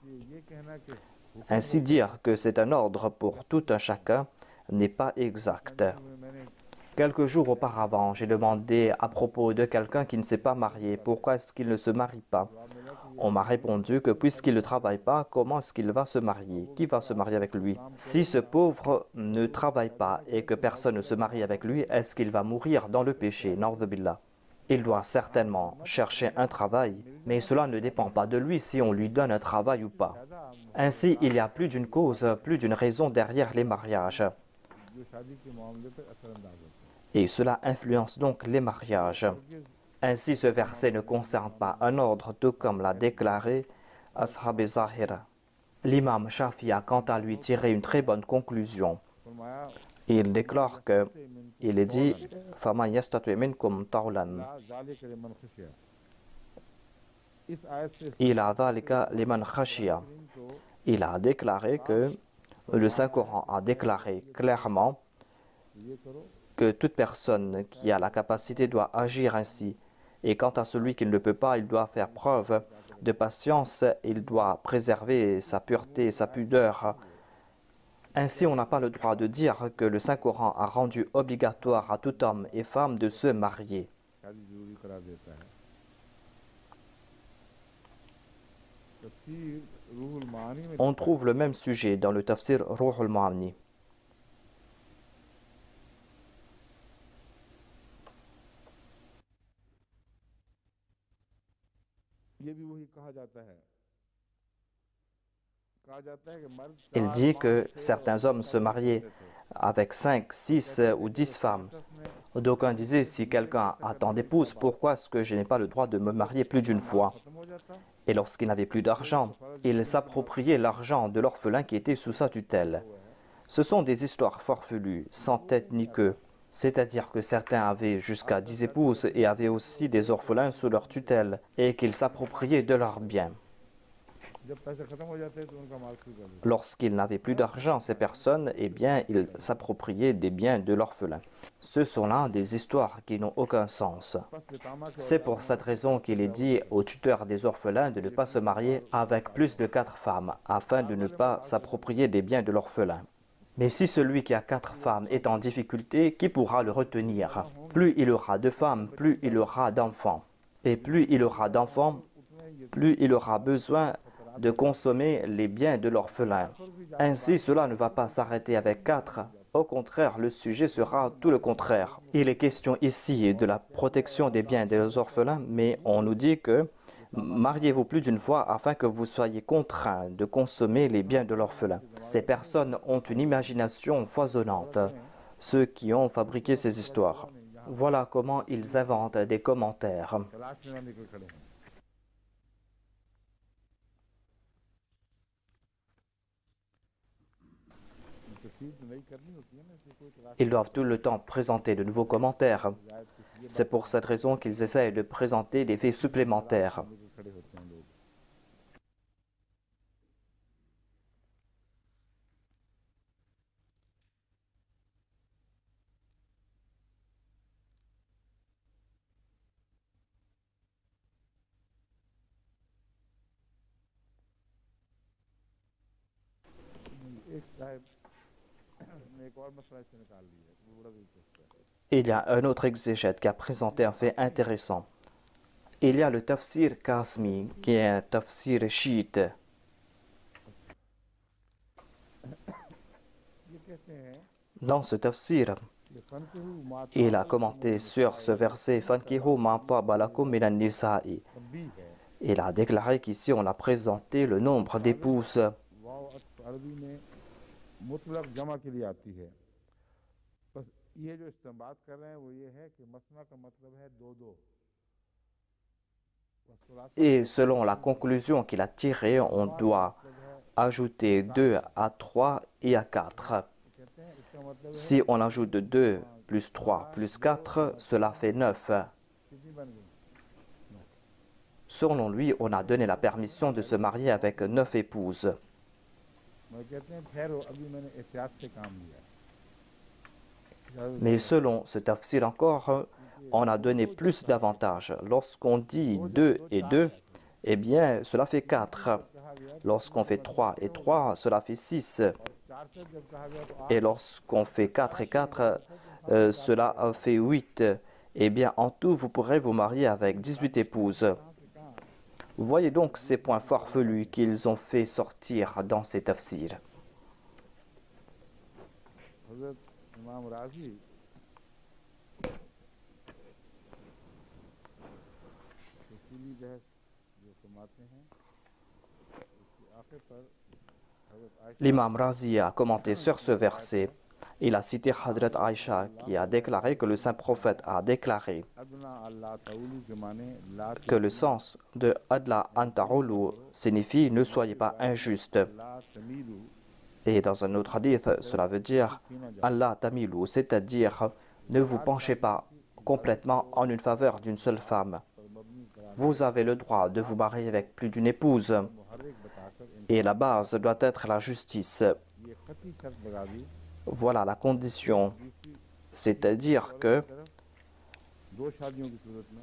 Ainsi dire que c'est un ordre pour tout un chacun n'est pas exact. Quelques jours auparavant, j'ai demandé à propos de quelqu'un qui ne s'est pas marié, pourquoi est-ce qu'il ne se marie pas? On m'a répondu que puisqu'il ne travaille pas, comment est-ce qu'il va se marier? Qui va se marier avec lui? Si ce pauvre ne travaille pas et que personne ne se marie avec lui, est-ce qu'il va mourir dans le péché? Na'udhu billah. Il doit certainement chercher un travail, mais cela ne dépend pas de lui si on lui donne un travail ou pas. Ainsi, il y a plus d'une cause, plus d'une raison derrière les mariages. Et cela influence donc les mariages. Ainsi, ce verset ne concerne pas un ordre, tout comme l'a déclaré Ashab Zahir. L'imam Shafi a quant à lui tiré une très bonne conclusion. फरमाया Il déclare que il est dit فَمَنْ يَسْتَطِعْ مِنْكُمْ طَوْلًا ذلك لمن خشية इस आयत से إِلَى ذَلِكَ لِمَنْ خَشِيَ. तो Il a déclaré que le Saint-Coran a déclaré clairement ये करो que toute personne qui a la capacité doit agir ainsi. Et quant à celui qui ne le peut pas, il doit faire preuve de patience, il doit préserver sa pureté et sa pudeur. Ainsi, on n'a pas le droit de dire que le Saint-Coran a rendu obligatoire à tout homme et femme de se marier. शादी जरूरी करार देता है तफसीर रूहुल मानी में On trouve le même sujet dans le tafsir Ruh al-Ma'ani. ये भी वही कहा जाता है कि मर्द Il dit que certains hommes se mariaient avec 5, 6 ou 10 femmes. D'aucuns disaient, si quelqu'un a tant d'épouses, pourquoi est-ce que je n'ai pas le droit de me marier plus d'une fois? खत्म हो जाता Et lorsqu'il n'avait plus d'argent, il s'appropriait l'argent de l'orphelin qui était sous sa tutelle. Ce sont des histoires farfelues, sans tête ni queue. C'est-à-dire que certains avaient jusqu'à 10 épouses et avaient aussi des orphelins sous leur tutelle, et qu'ils s'appropriaient de leurs biens. जब पैसे खत्म हो जाते हैं तो उनका माल शुरू कर देते Lorsqu'ils n'avaient plus d'argent, ces personnes, eh bien, ils s'appropriaient des biens de l'orphelin. Ce sont là des histoires qui n'ont aucun sens. हैं बस यतामा के C'est pour cette raison qu'il est dit aux tuteurs des orphelins de ne pas se marier avec plus de 4 femmes, afin de ne pas s'approprier des biens de l'orphelin. Mais si celui qui a 4 femmes est en difficulté, qui pourra le retenir? Plus il aura de femmes, plus il aura d'enfants. Et plus il aura d'enfants, plus il aura besoin de consommer les biens de l'orphelin. Ainsi, cela ne va pas s'arrêter avec 4. Au contraire, le sujet sera tout le contraire. Il est question ici de la protection des biens des orphelins, mais on nous dit que mariez-vous plus d'une fois afin que vous soyez contraints de consommer les biens de l'orphelin. Ces personnes ont une imagination foisonnante, ceux qui ont fabriqué ces histoires. Voilà comment ils inventent des commentaires. तलाश में ना निकल खड़े हैं तफसीर तो नहीं करनी होती है ना इसलिए कोई तलाश Ils doivent tout le temps présenter de nouveaux commentaires. C'est pour cette raison qu'ils essayent de présenter des faits supplémentaires. निकल खड़े होते हैं लोग एक साहब ने एक और मसला इससे निकाल लिया है वो बड़ा दिलचस्प है Il y a un autre exégète qui a présenté un fait intéressant. Il y a le tafsir Qasmi, qui est un tafsir chiite. ये कहते हैं Dans ce tafsir, ये फन के हु माता il a commenté sur ce verset Fankihu ma taba lakum minan nisa'i. तब्बी है Il a déclaré qu'ici on a présenté le nombre d'épouses. वाव अरबी में मुतलक जमा के लिए आती है बस ये जो इस्तेमाल कर रहे हैं वो ये है कि मसना का मतलब है दो दो बस खुलासा Et selon la conclusion qu'il a tirée, on doit ajouter 2 à 3 et à 4. कहते हैं इसका मतलब Si on ajoute 2 plus 3 plus 4, cela fait 9. कितनी बन गई Selon lui, on a donné la permission de se marier avec 9 épouses. मैं कहते हैं ठहरो अभी मैंने एहतियात से काम लिया Mais selon ce tafsir encore, on a donné plus d'avantages. Lorsqu'on dit 2 et 2, eh bien, cela fait 4. Lorsqu'on fait 3 et 3, cela fait 6. चार से जब कहा गया तो Et lorsqu'on fait 4 et 4, cela fait 8. Eh bien, en tout, vous pourrez vous marier avec 18 épouses. Vous voyez donc ces points farfelus qu'ils ont fait sortir dans ces tafsirs. हजरत इमाम राजी तफसीली बहस जो फरमाते हैं उसके आखिर पर हजरत Ayesha L'imam Razi a commenté sur ce verset Il a cité Hadrat Aïcha qui a déclaré que le saint prophète a déclaré अदना अल्लाह ताउलू के माने ला que le sens de Adla Anta'ulu signifie ne soyez pas injuste. ला तमीलू Et dans un autre hadith, cela veut dire Allah Tamilu, c'est-à-dire ne vous penchez pas complètement en une faveur d'une seule femme. Vous avez le droit de vous marier avec plus d'une épouse. मुहर्रिक बताकर Et la base doit être la justice. ये खती शर्त लगा दी Voilà la condition. C'est-à-dire que दो शादियों की सूरत में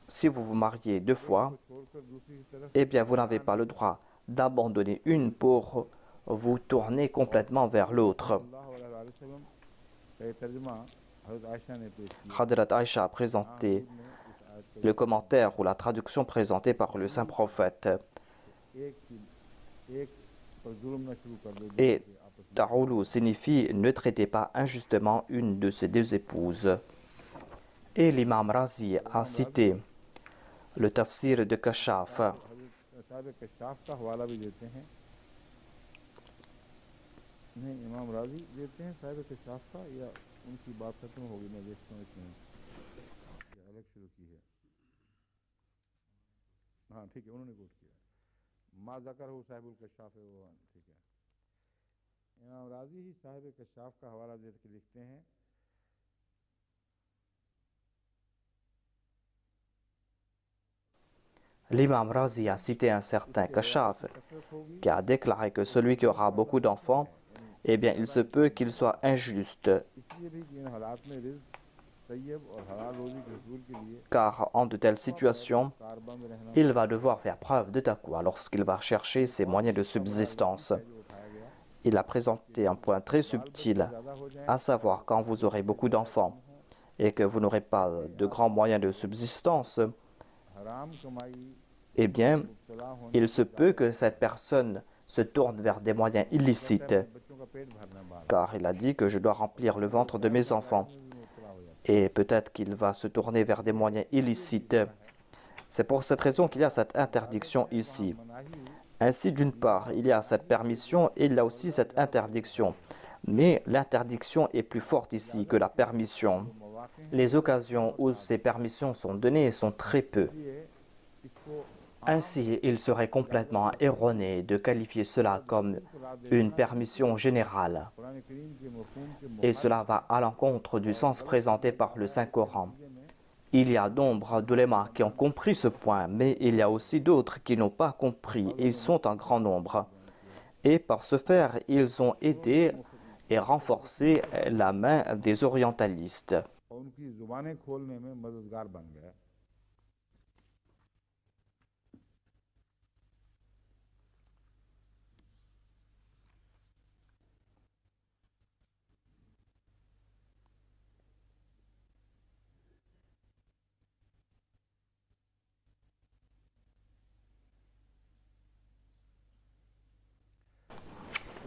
si vous vous mariez deux fois, छोड़कर दूसरी की तरफ eh bien vous n'avez pas le droit d'abandonner une pour vous tourner complètement vers l'autre. सल्लल्लाहु अलैहि वसल्लम का ये तर्जुमा हज़रत आयशा ने पेश किया Hadrat Aïcha a présenté ने इस आयत le commentaire ou la traduction présentée par le saint prophète. एक पर जुल्म न शुरू कर दो Et दूसरे आपस में Ta'ulu signifie ne traitez pas injustement une de ces deux épouses. Et l'imam Razi a cité le tafsir de Kashaf. हज़रत साहिब कशाफ का हवाला भी देते हैं नहीं इमाम राजी देते हैं साहिब कशाफ का या उनकी बात खत्म होगी मैं देखता हूँ इसमें ये अलग शुरू की है हाँ ठीक है उन्होंने कोट किया मा ज़कर हो साहिबुल कशाफ है वो ठीक है इमाम राजी ही साहिब कशाफ का हवाला दे के लिखते हैं L'imam Razi a cité un certain Kashaf qui a déclaré que celui qui aura beaucoup d'enfants, eh bien il se peut qu'il soit injuste, इसलिए भी कि इन हालात में रिज़्क़ तैयब और हलाल रोज़ी के हसूल के लिए car en de telles situations, कारबा में रहना il va devoir faire preuve de taqwa lorsqu'il va chercher ses moyens de subsistance. जो उठाया गया Il a présenté un point très subtil, ज़्यादा हो जाए à savoir quand vous aurez beaucoup d'enfants et que vous n'aurez pas de grands moyens de subsistance, हराम कमाई eh bien, मुब्तला होने il se peut que cette personne se tourne vers des moyens illicites, बच्चों का पेट भरना बाहर car il a dit que je dois remplir le ventre de mes enfants. में भी मुब्तला हो जाता Et peut-être qu'il va se tourner vers des moyens illicites. C'est pour cette raison qu'il y a cette interdiction ici. है मनाही Ainsi, d'une part, il y a cette permission et il y a aussi cette interdiction. Mais l'interdiction est plus forte ici que la permission. मौके हैं Les occasions où ces permissions sont données sont très peu. इसलिए इसको Ainsi, il serait complètement erroné de qualifier cela comme une permission générale. Quran करीम के मफ़हूम के Et cela va à l'encontre du sens présenté par le Saint-Coran. Il y a nombre d'ulémas qui ont compris ce point, mais il y a aussi d'autres qui n'ont pas compris, et ils sont en grand nombre. Et par ce faire, ils ont aidé et renforcé la main des orientalistes. और उनकी ज़ुबानें खोलने में मददगार बन गया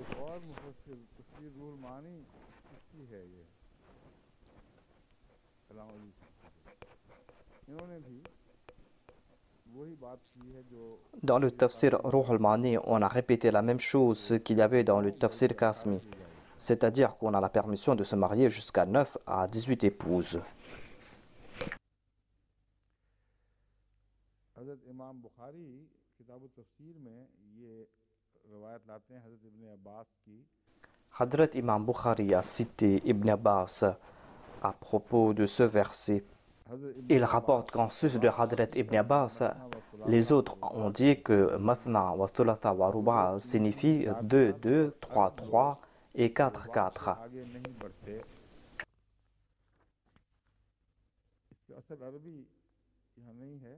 एक और मुफस्सिर तफसीर रूहुल मानी इसकी है ये कलाम अली इन्होंने भी वही बात की है जो Dans le tafsir Ruh al-Mani, on a répété la même chose qu'il y avait dans le tafsir Kasmi, c'est-à-dire qu'on a la permission de se marier jusqu'à 9 à 18 épouses. हज़रत इमाम बुखारी किताब तफसीर में ये रवायत लाते हैं हज़रत इब्न अब्बास की Hadrat Imam Bukhari a cité Ibn Abbas à propos de ce verset. हज़रत Il rapporte qu'en sus de Hadrat Ibn Abbas, les autres ont dit que Mathna wa Thulatha wa Ruba signifie 2, 2, 3, 3 et 4, 4. आगे नहीं बढ़ते इसकी असल अरबी यहाँ नहीं है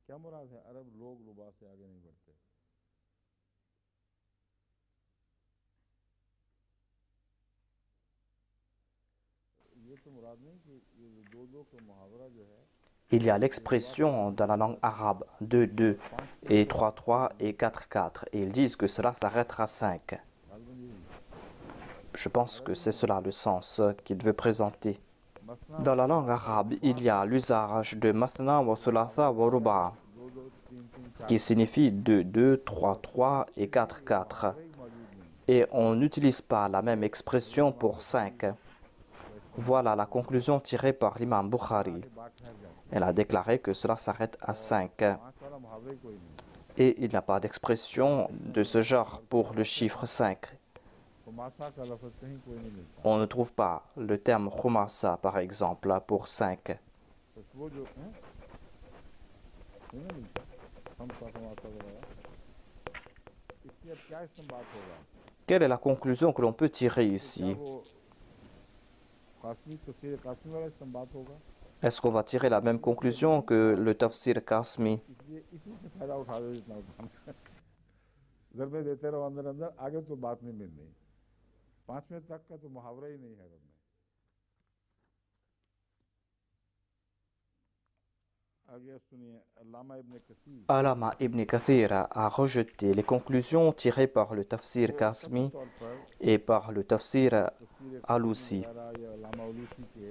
क्या मुराद है अरब लोग रुबा से आगे नहीं बढ़ते ये तो मुराद नहीं कि ये दो दो का मुहावरा जो है Il y a l'expression dans la langue arabe 2, 2 et 3, 3 et 4, 4. Et ils disent que cela s'arrêtera à 5. Je pense que c'est cela le sens qu'il veut présenter. मसना Dans la langue arabe, il y a l'usage de Mathna wa Thulatha wa Ruba दो दो तीन तीन चार qui signifie 2, 2, 3, 3 et 4, 4. ही मौजूद नहीं et on n'utilise pas la même expression pour 5. Voilà la conclusion tirée par l'imam Bukhari. Elle a déclaré que cela s'arrête à 5. 5 वाला मुहावरे कोई नहीं, Et il n'y a pas d'expression de ce genre pour le chiffre 5. खुमासा का लफ्ज़ कहीं कोई नहीं मिलता। On ne trouve pas le terme khumasa, par exemple, pour 5. तो वो जो है नहीं मिलता, हम का खुमासा वगैरह, इसलिए अब क्या इस्तेमाल होगा? Quelle est la conclusion que l'on peut tirer क्या ici? वो कासमी तफसीर कासमी वाला इस्तेमाल होगा? Est-ce qu'on va tirer la même conclusion que le tafsir Qasmi? इसलिए इसी से फायदा उठा दो जितना उठाना है। ज़रबे देते रहो अंदर अंदर, आगे तो बात नहीं मिल रही। 5वें तक का तो मुहावरा ही नहीं है रब में। आगे सुनिए, अल्लामा इब्न कसीर Allama ibn Kathir a rejeté les conclusions tirées par le tafsir Qasmi तौर पर et par le tafsir तफसीर Alusi. वगैरह या अल्लामा उलूसी के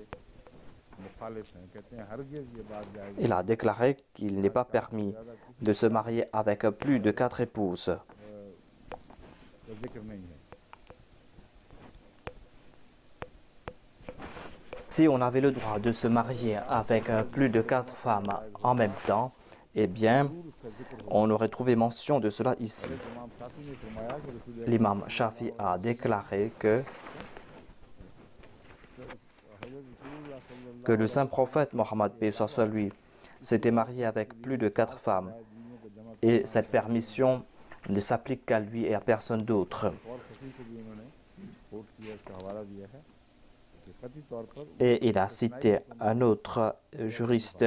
मुखालिफ हैं, कहते हैं हरगिज़ ये बात जायज़ Il a déclaré qu'il n'est pas permis de se marier avec plus de 4 épouses. का जिक्र नहीं है। Si on avait le droit de se marier avec plus de 4 femmes en même temps, eh bien, on aurait trouvé mention de cela ici. इमाम शाफी ने फरमाया कि रसूल L'imam Shafi a déclaré que le saint prophète Mohammed paix soit sur lui s'était marié avec plus de 4 femmes et cette permission ne s'applique qu'à lui et à personne d'autre. और फकीह को भी उन्होंने कोट किया, इसका हवाला दिया है कि कतई तौर पर Et il a cité un autre juriste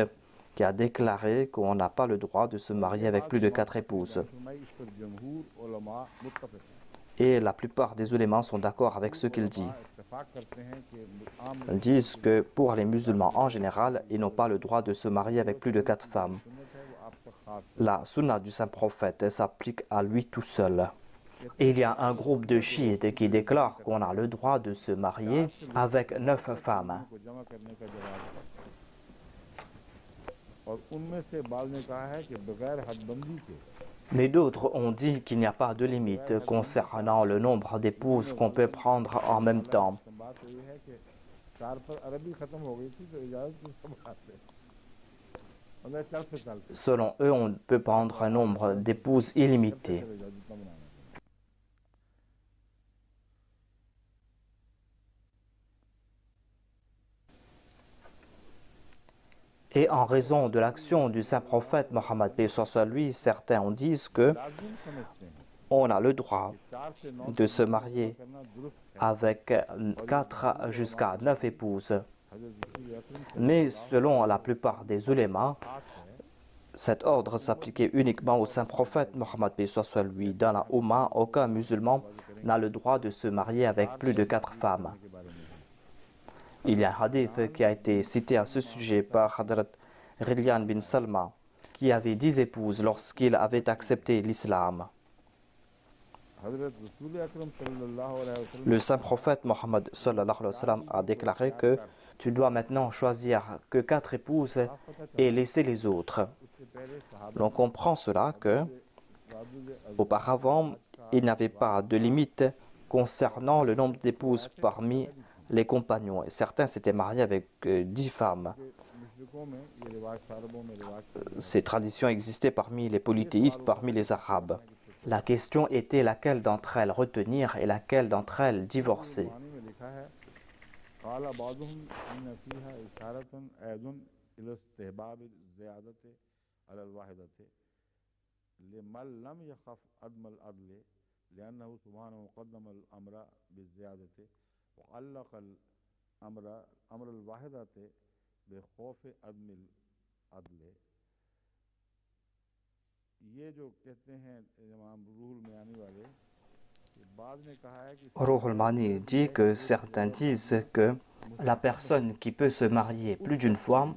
qui a déclaré qu'on n'a pas le droit de se marier avec plus de 4 épouses. फरमाई इस पर जमहूर उलमा मुत्तफिक हैं। Et la plupart des ulémas sont d'accord avec ce qu'il dit. इत्तेफाक करते हैं कि आम Ils disent que pour les musulmans en général, ils n'ont pas le droit de se marier avec plus de 4 femmes. सुन्नत है वो आप तक खास। La sunna du saint prophète s'applique à lui tout seul. Il y a un groupe de chiites qui déclare qu'on a le droit de se marier avec 9 femmes. को जमा करने का जवाब है। और उनमें से बाल ने कहा है कि बगैर हदबंदी के Mais d'autres ont dit qu'il n'y a pas de limite concernant le nombre d'épouses qu'on peut prendre en même temps. बात तो ये है कि 4 पर अरबी खत्म हो गई थी तो इजाजत की सब बात है। अगर चलते चलते Selon eux, on peut prendre un nombre d'épouses illimité. चले जाओ जितना बनाना है। Et en raison de l'action du saint prophète Mohammed paix soit sur lui, certains disent que लाजिम समझते हैं on a le droit 4 से 9 de se marier करना दुरुस्त है। avec 4 jusqu'à 9 épouses. हजरत रसूल अकरम Mais selon la plupart des ulémas, खास है cet ordre s'appliquait uniquement au saint prophète Mohammed paix soit sur lui. Dans la Oumma, aucun musulman n'a le droit de se marier avec plus de 4 femmes. के बारे में। Il y a un hadith qui a été cité à ce sujet par Hadrat Rilyan bin Salma, qui avait 10 épouses lorsqu'il avait accepté l'islam. हजरत रसूल अकरम सल्लल्लाहु अलैहि वसल्लम Le saint prophète Mohammed sallallahu alayhi wa sallam a déclaré que tu dois maintenant choisir que 4 épouses et laisser les autres. उससे पहले सहाबा L'on comprend cela que auparavant, il n'y avait pas de limite concernant le nombre d'épouses parmi les compagnons. Et certains s'étaient mariés avec 10 femmes. मुशरिकों में ये रिवाज सारबों में रिवाज था। Ces traditions existaient parmi les polythéistes, parmi les Arabes. La question était laquelle d'entre elles retenir et laquelle d'entre elles divorcer. कुरानी में लिखा है क़ाल बाज़ुहुम इन्न फ़ीहा इशारतन ऐदुन इला इस्तिहबाब ज़ियादत अलल वाहिदत लिमन लम यख़फ अदम अल अदल लिअन्नहु सुब्हानहु क़द्दम अल अम्र बिज़ियादत वअल्लक़ अल अम्र अल वाहिदत बिखौफ अदम अल अदल। ये जो कहते हैं इमाम रूहुल मयानी वाले, ये बाद ने कहा है कि Ruhul Mani dit que certains disent que la personne qui peut se marier plus d'une fois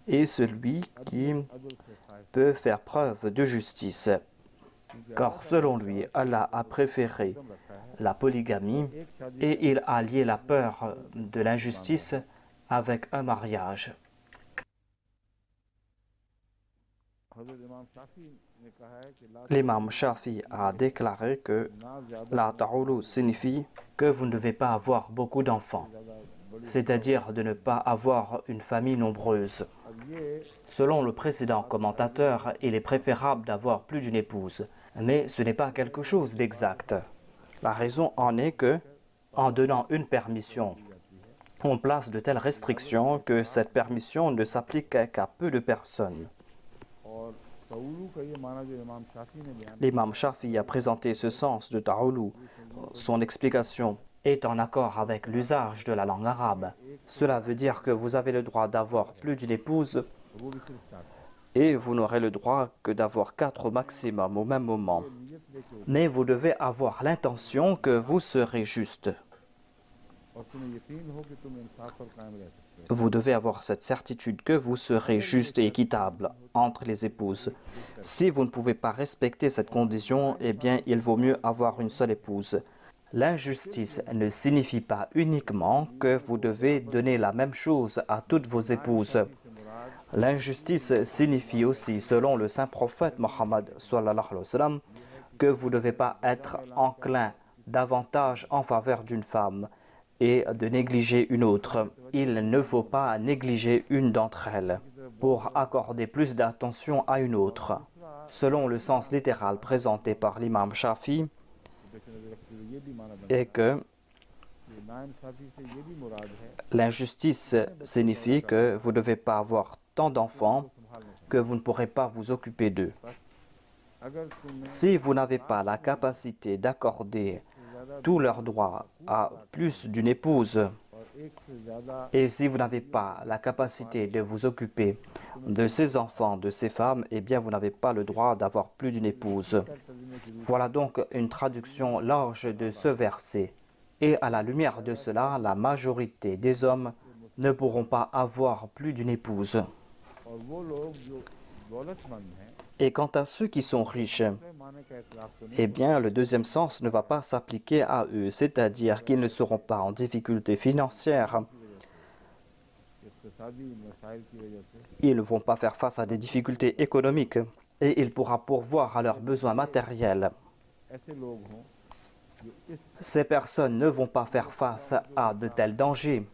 est celui qui अदल से खाइफ, peut faire preuve de justice. Car selon lui, Allah a préféré रखा है la polygamie एक शादी et il a lié la peur de l'injustice avec un mariage. L'imam Shafi a déclaré que la ta'ulu signifie que vous ne devez pas avoir beaucoup d'enfants, c'est-à-dire de ne pas avoir une famille nombreuse. Selon le précédent commentateur, il est préférable d'avoir plus d'une épouse, mais ce n'est pas quelque chose d'exact. La raison en est que, en donnant une permission, on place de telles restrictions que cette permission ne s'applique qu'à peu de personnes. L'imam Shafi a présenté ce sens de ta'ulu. Son explication est en accord avec l'usage de la langue arabe. Cela veut dire que vous avez le droit d'avoir plus d'une épouse et vous n'aurez le droit que d'avoir 4 au maximum au même moment. Mais vous devez avoir l'intention que vous serez juste. Vous devez avoir cette certitude que vous serez juste et équitable entre les épouses. Si vous ne pouvez pas respecter cette condition, eh bien, il vaut mieux avoir une seule épouse. L'injustice ne signifie pas uniquement que vous devez donner la même chose à toutes vos épouses. L'injustice signifie aussi, selon le saint prophète Mohammed sallallahu alayhi wa sallam, que vous ne devez pas être enclin davantage en faveur d'une femme et de négliger une autre. Il ne faut pas négliger une d'entre elles pour accorder plus d'attention à une autre. Selon le sens littéral présenté par l'imam Shafi, est que l'injustice signifie que vous ne devez pas avoir tant d'enfants que vous ne pourrez pas vous occuper d'eux. Si vous n'avez pas la capacité d'accorder tous leurs droits à plus d'une épouse, et si vous n'avez pas la capacité de vous occuper de ces enfants, de ces femmes, eh bien vous n'avez pas le droit d'avoir plus d'une épouse. Voilà donc une traduction large de ce verset. Et à la lumière de cela, la majorité des hommes ne pourront pas avoir plus d'une épouse. Et quant à ceux qui sont riches, eh bien, le deuxième sens ne va pas s'appliquer à eux, c'est-à-dire qu'ils ne seront pas en difficulté financière. Ils ne vont pas faire face à des difficultés économiques et ils pourront pourvoir à leurs besoins matériels. Ces personnes ne vont pas faire face à de tels dangers.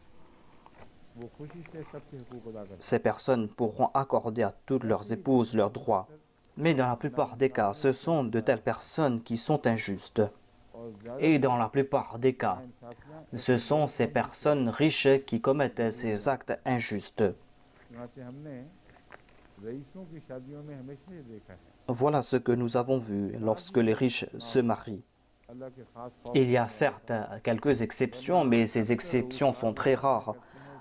Ces personnes pourront accorder à toutes leurs épouses leurs droits. Mais dans la plupart des cas, ce sont de telles personnes qui sont injustes. Et dans la plupart des cas, ce sont ces personnes riches qui commettent ces actes injustes. Voilà ce que nous avons vu lorsque les riches se marient. Il y a certes quelques exceptions, mais ces exceptions sont très rares.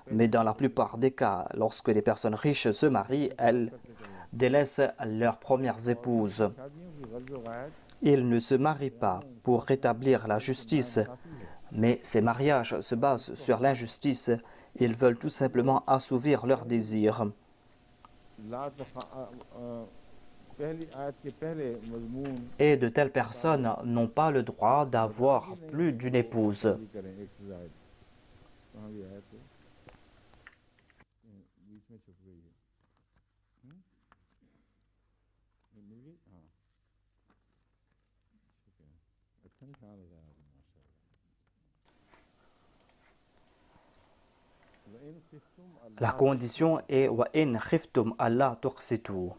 Mais dans la plupart des cas, lorsque les personnes riches se marient, elles délaissent leurs premières épouses. Ils ne se marient pas pour rétablir la justice, mais ces mariages se basent sur l'injustice. Ils veulent tout simplement assouvir leurs désirs. Et de telles personnes n'ont pas le droit d'avoir plus d'une épouse. La condition est wa in khiftum alla tuqsitu.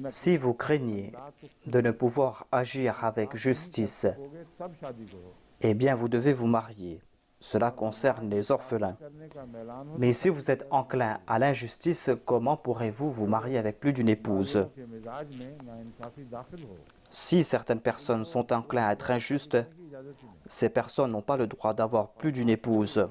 Si vous craignez de ne pouvoir agir avec justice, eh bien vous devez vous marier. Cela concerne les orphelins. Mais si vous êtes enclin à l'injustice, comment pourrez-vous vous marier avec plus d'une épouse? Si certaines personnes sont enclines à être injustes, ces personnes n'ont pas le droit d'avoir plus d'une épouse.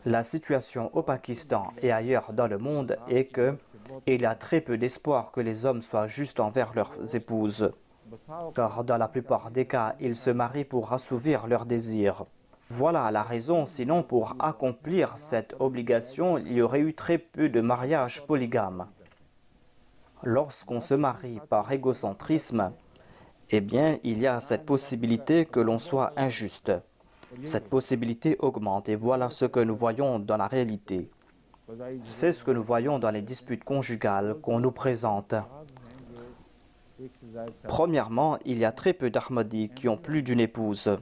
La situation au Pakistan et ailleurs dans le monde est qu'il y a très peu d'espoir que les hommes soient justes envers leurs épouses. Car dans la plupart des cas, ils se marient pour assouvir leurs désirs. Voilà la raison, sinon pour accomplir cette obligation, il y aurait eu très peu de mariages polygames. Lorsqu'on se marie par égocentrisme, eh bien, il y a cette possibilité que l'on soit injuste. Cette possibilité augmente et voilà ce que nous voyons dans la réalité. C'est ce que nous voyons dans les disputes conjugales qu'on nous présente. Premièrement, il y a très peu d'Ahmadis qui ont plus d'une épouse.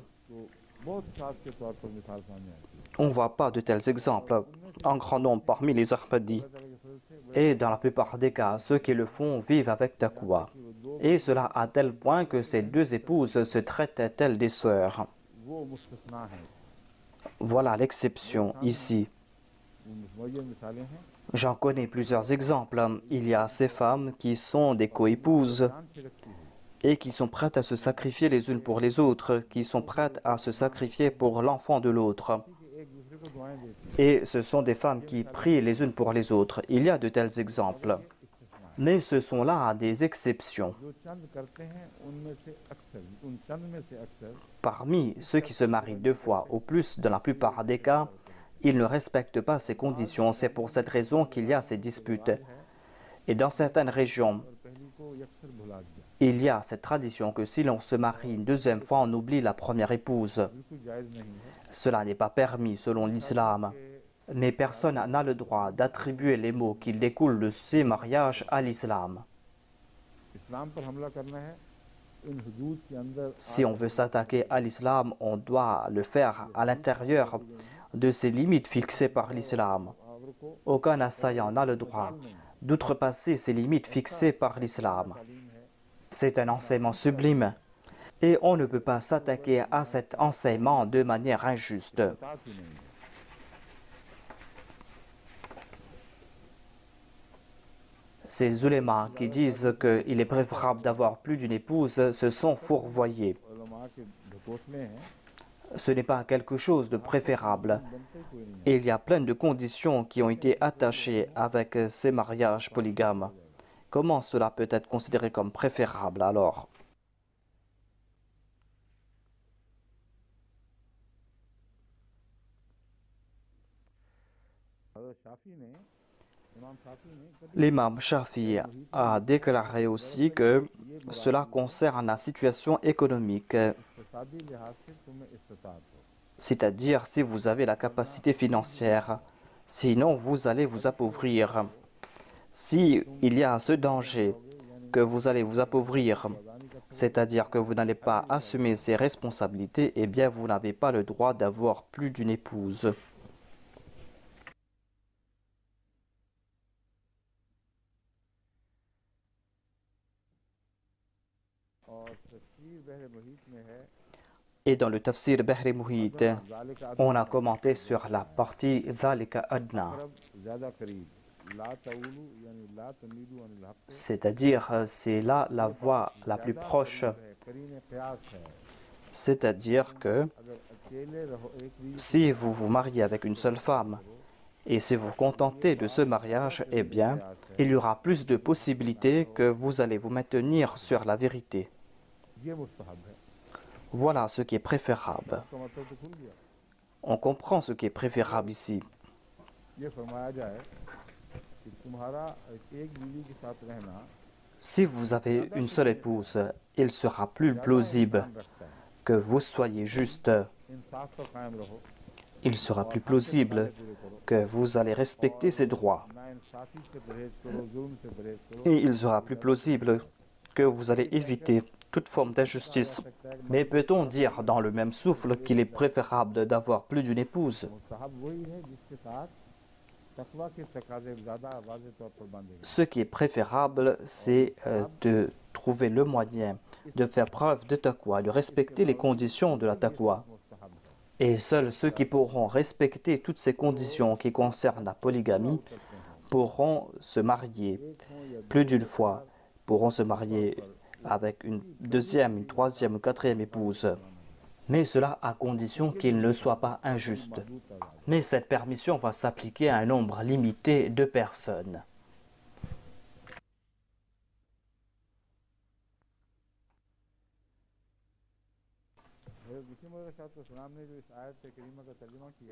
On ne voit pas de tels exemples en grand nombre parmi les Ahmadis. Et dans la plupart des cas, ceux qui le font vivent avec taqwa. Et cela à tel point que ces deux épouses se traitent telles des sœurs. Voilà l'exception ici. J'en connais plusieurs exemples. Il y a ces femmes qui sont des coépouses et qui sont prêtes à se sacrifier les unes pour les autres, qui sont prêtes à se sacrifier pour l'enfant de l'autre. Et ce sont des femmes qui prient les unes pour les autres. Il y a de tels exemples. Mais ce sont là des exceptions. Parmi ceux qui se marient deux fois ou plus, dans la plupart des cas, ils ne respectent pas ces conditions. C'est pour cette raison qu'il y a ces disputes. Et dans certaines régions, il y a cette tradition que si l'on se marie une deuxième fois, on oublie la première épouse. Cela n'est pas permis selon l'islam. Mais personne n'a le droit d'attribuer les maux qui découlent de ces mariages à l'islam. Si on veut s'attaquer à l'islam, on doit le faire à l'intérieur de ces limites fixées par l'islam. Aucun assaillant n'a le droit d'outrepasser ces limites fixées par l'islam. C'est un enseignement sublime et on ne peut pas s'attaquer à cet enseignement de manière injuste. Ces ulémas qui disent qu'il est préférable d'avoir plus d'une épouse se sont fourvoyés. Ce n'est pas quelque chose de préférable. Il y a plein de conditions qui ont été attachées avec ces mariages polygames. Comment cela peut être considéré comme préférable alors? L'imam Shafi a déclaré aussi que cela concerne la situation économique, c'est-à-dire si vous avez la capacité financière, sinon vous allez vous appauvrir. Si il y a ce danger que vous allez vous appauvrir, c'est-à-dire que vous n'allez pas assumer ces responsabilités, eh bien vous n'avez pas le droit d'avoir plus d'une épouse. Et dans le tafsir Bahri Muhit, on a commenté sur la partie Dhalika Adna, c'est-à-dire c'est là la voie la plus proche, c'est-à-dire que si vous vous mariez avec une seule femme et si vous contentez de ce mariage, eh bien, il y aura plus de possibilités que vous allez vous maintenir sur la vérité. Voilà ce qui est préférable. On comprend ce qui est préférable ici. Si vous avez une seule épouse, il sera plus plausible que vous soyez juste. Il sera plus plausible que vous allez respecter ses droits. Et il sera plus plausible que vous allez éviter toute forme d'injustice. Mais peut-on dire dans le même souffle qu'il est préférable d'avoir plus d'une épouse? Ce qui est préférable, c'est de trouver le moyen de faire preuve de taqwa, de respecter les conditions de la taqwa. Et seuls ceux qui pourront respecter toutes ces conditions qui concernent la polygamie pourront se marier plus d'une fois, pourront se marier avec une deuxième, une troisième ou quatrième épouse. Mais cela à condition qu'il ne soit pas injuste. Mais cette permission va s'appliquer à un nombre limité de personnes.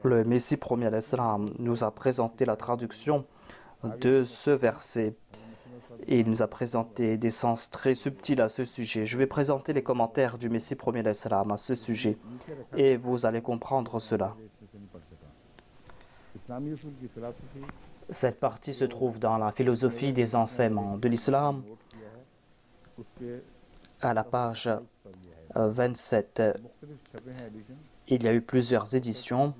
Le Messie premier l'Islam nous a présenté la traduction de ce verset. Il nous a présenté des sens très subtils à ce sujet. Je vais présenter les commentaires du Messie premier d'Islam à ce sujet et vous allez comprendre cela. Cette partie se trouve dans la philosophie des enseignements de l'islam à la page 27. Il y a eu plusieurs éditions.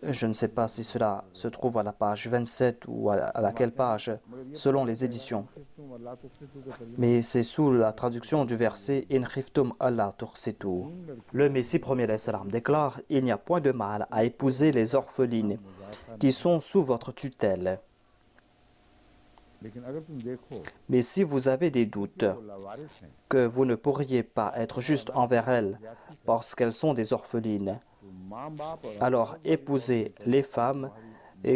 Je ne sais pas si cela se trouve à la page 27 ou à laquelle page, selon les éditions. Mais c'est sous la traduction du verset « In khiftum alla tuqsitu ». Le Messie premier d'Islam déclare « Il n'y a point de mal à épouser les orphelines qui sont sous votre tutelle. Mais si vous avez des doutes que vous ne pourriez pas être juste envers elles parce qu'elles sont des orphelines, alors épousez les femmes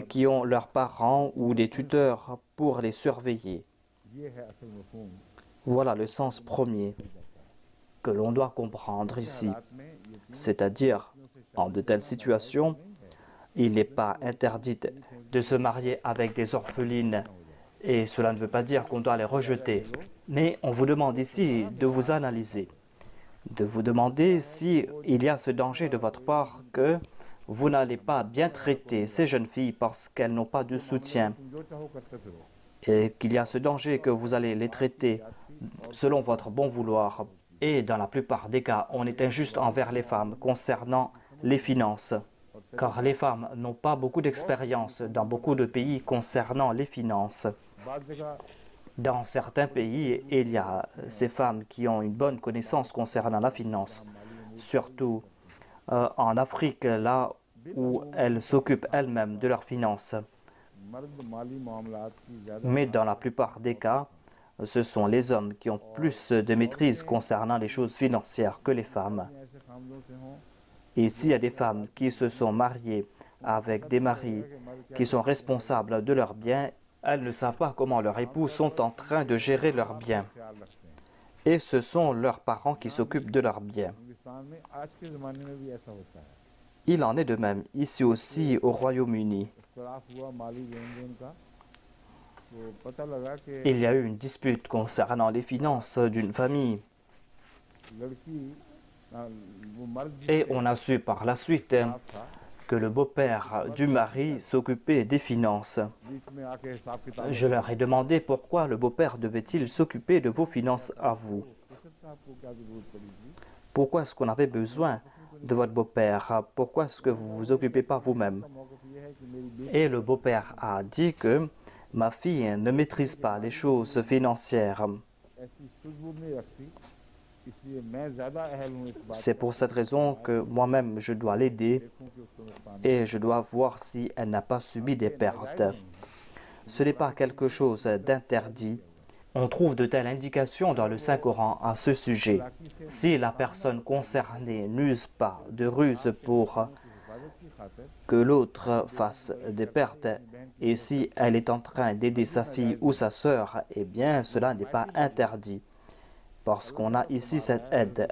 qui ont leurs parents ou des tuteurs pour les surveiller. » Voilà le sens premier que l'on doit comprendre ici. C'est-à-dire, en de telles situations, il n'est pas interdit de se marier avec des orphelines et cela ne veut pas dire qu'on doit les rejeter. Mais on vous demande ici de vous analyser, de vous demander s'il y a ce danger de votre part que vous n'allez pas bien traiter ces jeunes filles parce qu'elles n'ont pas de soutien et qu'il y a ce danger que vous allez les traiter selon votre bon vouloir. Et dans la plupart des cas, on est injuste envers les femmes concernant les finances, car les femmes n'ont pas beaucoup d'expérience dans beaucoup de pays concernant les finances. Dans certains pays, il y a ces femmes qui ont une bonne connaissance concernant la finance, surtout en Afrique, là où elles s'occupent elles-mêmes de leurs finances. Mais dans la plupart des cas, ce sont les hommes qui ont plus de maîtrise concernant les choses financières que les femmes. Et s'il y a des femmes qui se sont mariées avec des maris qui sont responsables de leurs biens, elles ne savent pas comment leurs époux sont en train de gérer leurs biens. Et ce sont leurs parents qui s'occupent de leurs biens. Il en est de même ici aussi au Royaume-Uni. Il y a eu une dispute concernant les finances d'une famille. Et on a su par la suite que le beau-père du mari s'occupait des finances. Je leur ai demandé pourquoi le beau-père devait-il s'occuper de vos finances à vous. Pourquoi est-ce qu'on avait besoin de votre beau-père? Pourquoi est-ce que vous ne vous occupez pas vous-même? Et le beau-père a dit que ma fille ne maîtrise pas les choses financières. C'est pour cette raison que moi-même je dois l'aider et je dois voir si elle n'a pas subi des pertes. Ce n'est pas quelque chose d'interdit. On trouve de telles indications dans le Saint-Coran à ce sujet. Si la personne concernée n'use pas de ruse pour que l'autre fasse des pertes, et si elle est en train d'aider sa fille ou sa sœur, eh bien cela n'est pas interdit. Parce qu'on a ici cette aide.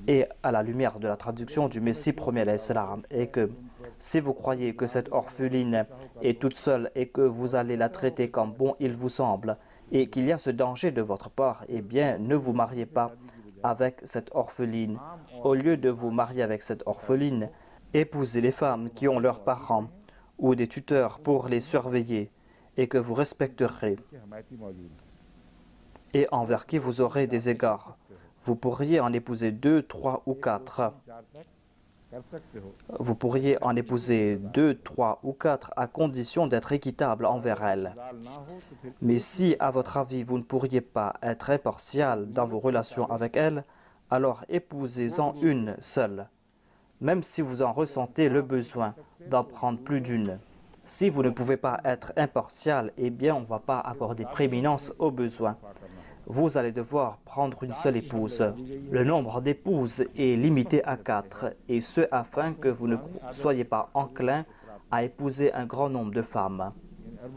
Et à la lumière de la traduction du Messie premier d'Islam, et que si vous croyez que cette orpheline est toute seule et que vous allez la traiter comme bon il vous semble, et qu'il y a ce danger de votre part, eh bien ne vous mariez pas avec cette orpheline. Au lieu de vous marier avec cette orpheline, épousez les femmes qui ont leurs parents ou des tuteurs pour les surveiller et que vous respecterez et envers qui vous aurez des égards. Vous pourriez en épouser 2, 3 ou 4. Vous pourriez en épouser 2, 3 ou 4 à condition d'être équitable envers elles. Mais si, à votre avis, vous ne pourriez pas être impartial dans vos relations avec elles, alors épousez-en une seule, même si vous en ressentez le besoin d'en prendre plus d'une. Si vous ne pouvez pas être impartial, eh bien on ne va pas accorder prééminence aux besoins. Vous allez devoir prendre une seule épouse. Le nombre d'épouses est limité à 4, et ce afin que vous ne soyez pas enclin à épouser un grand nombre de femmes.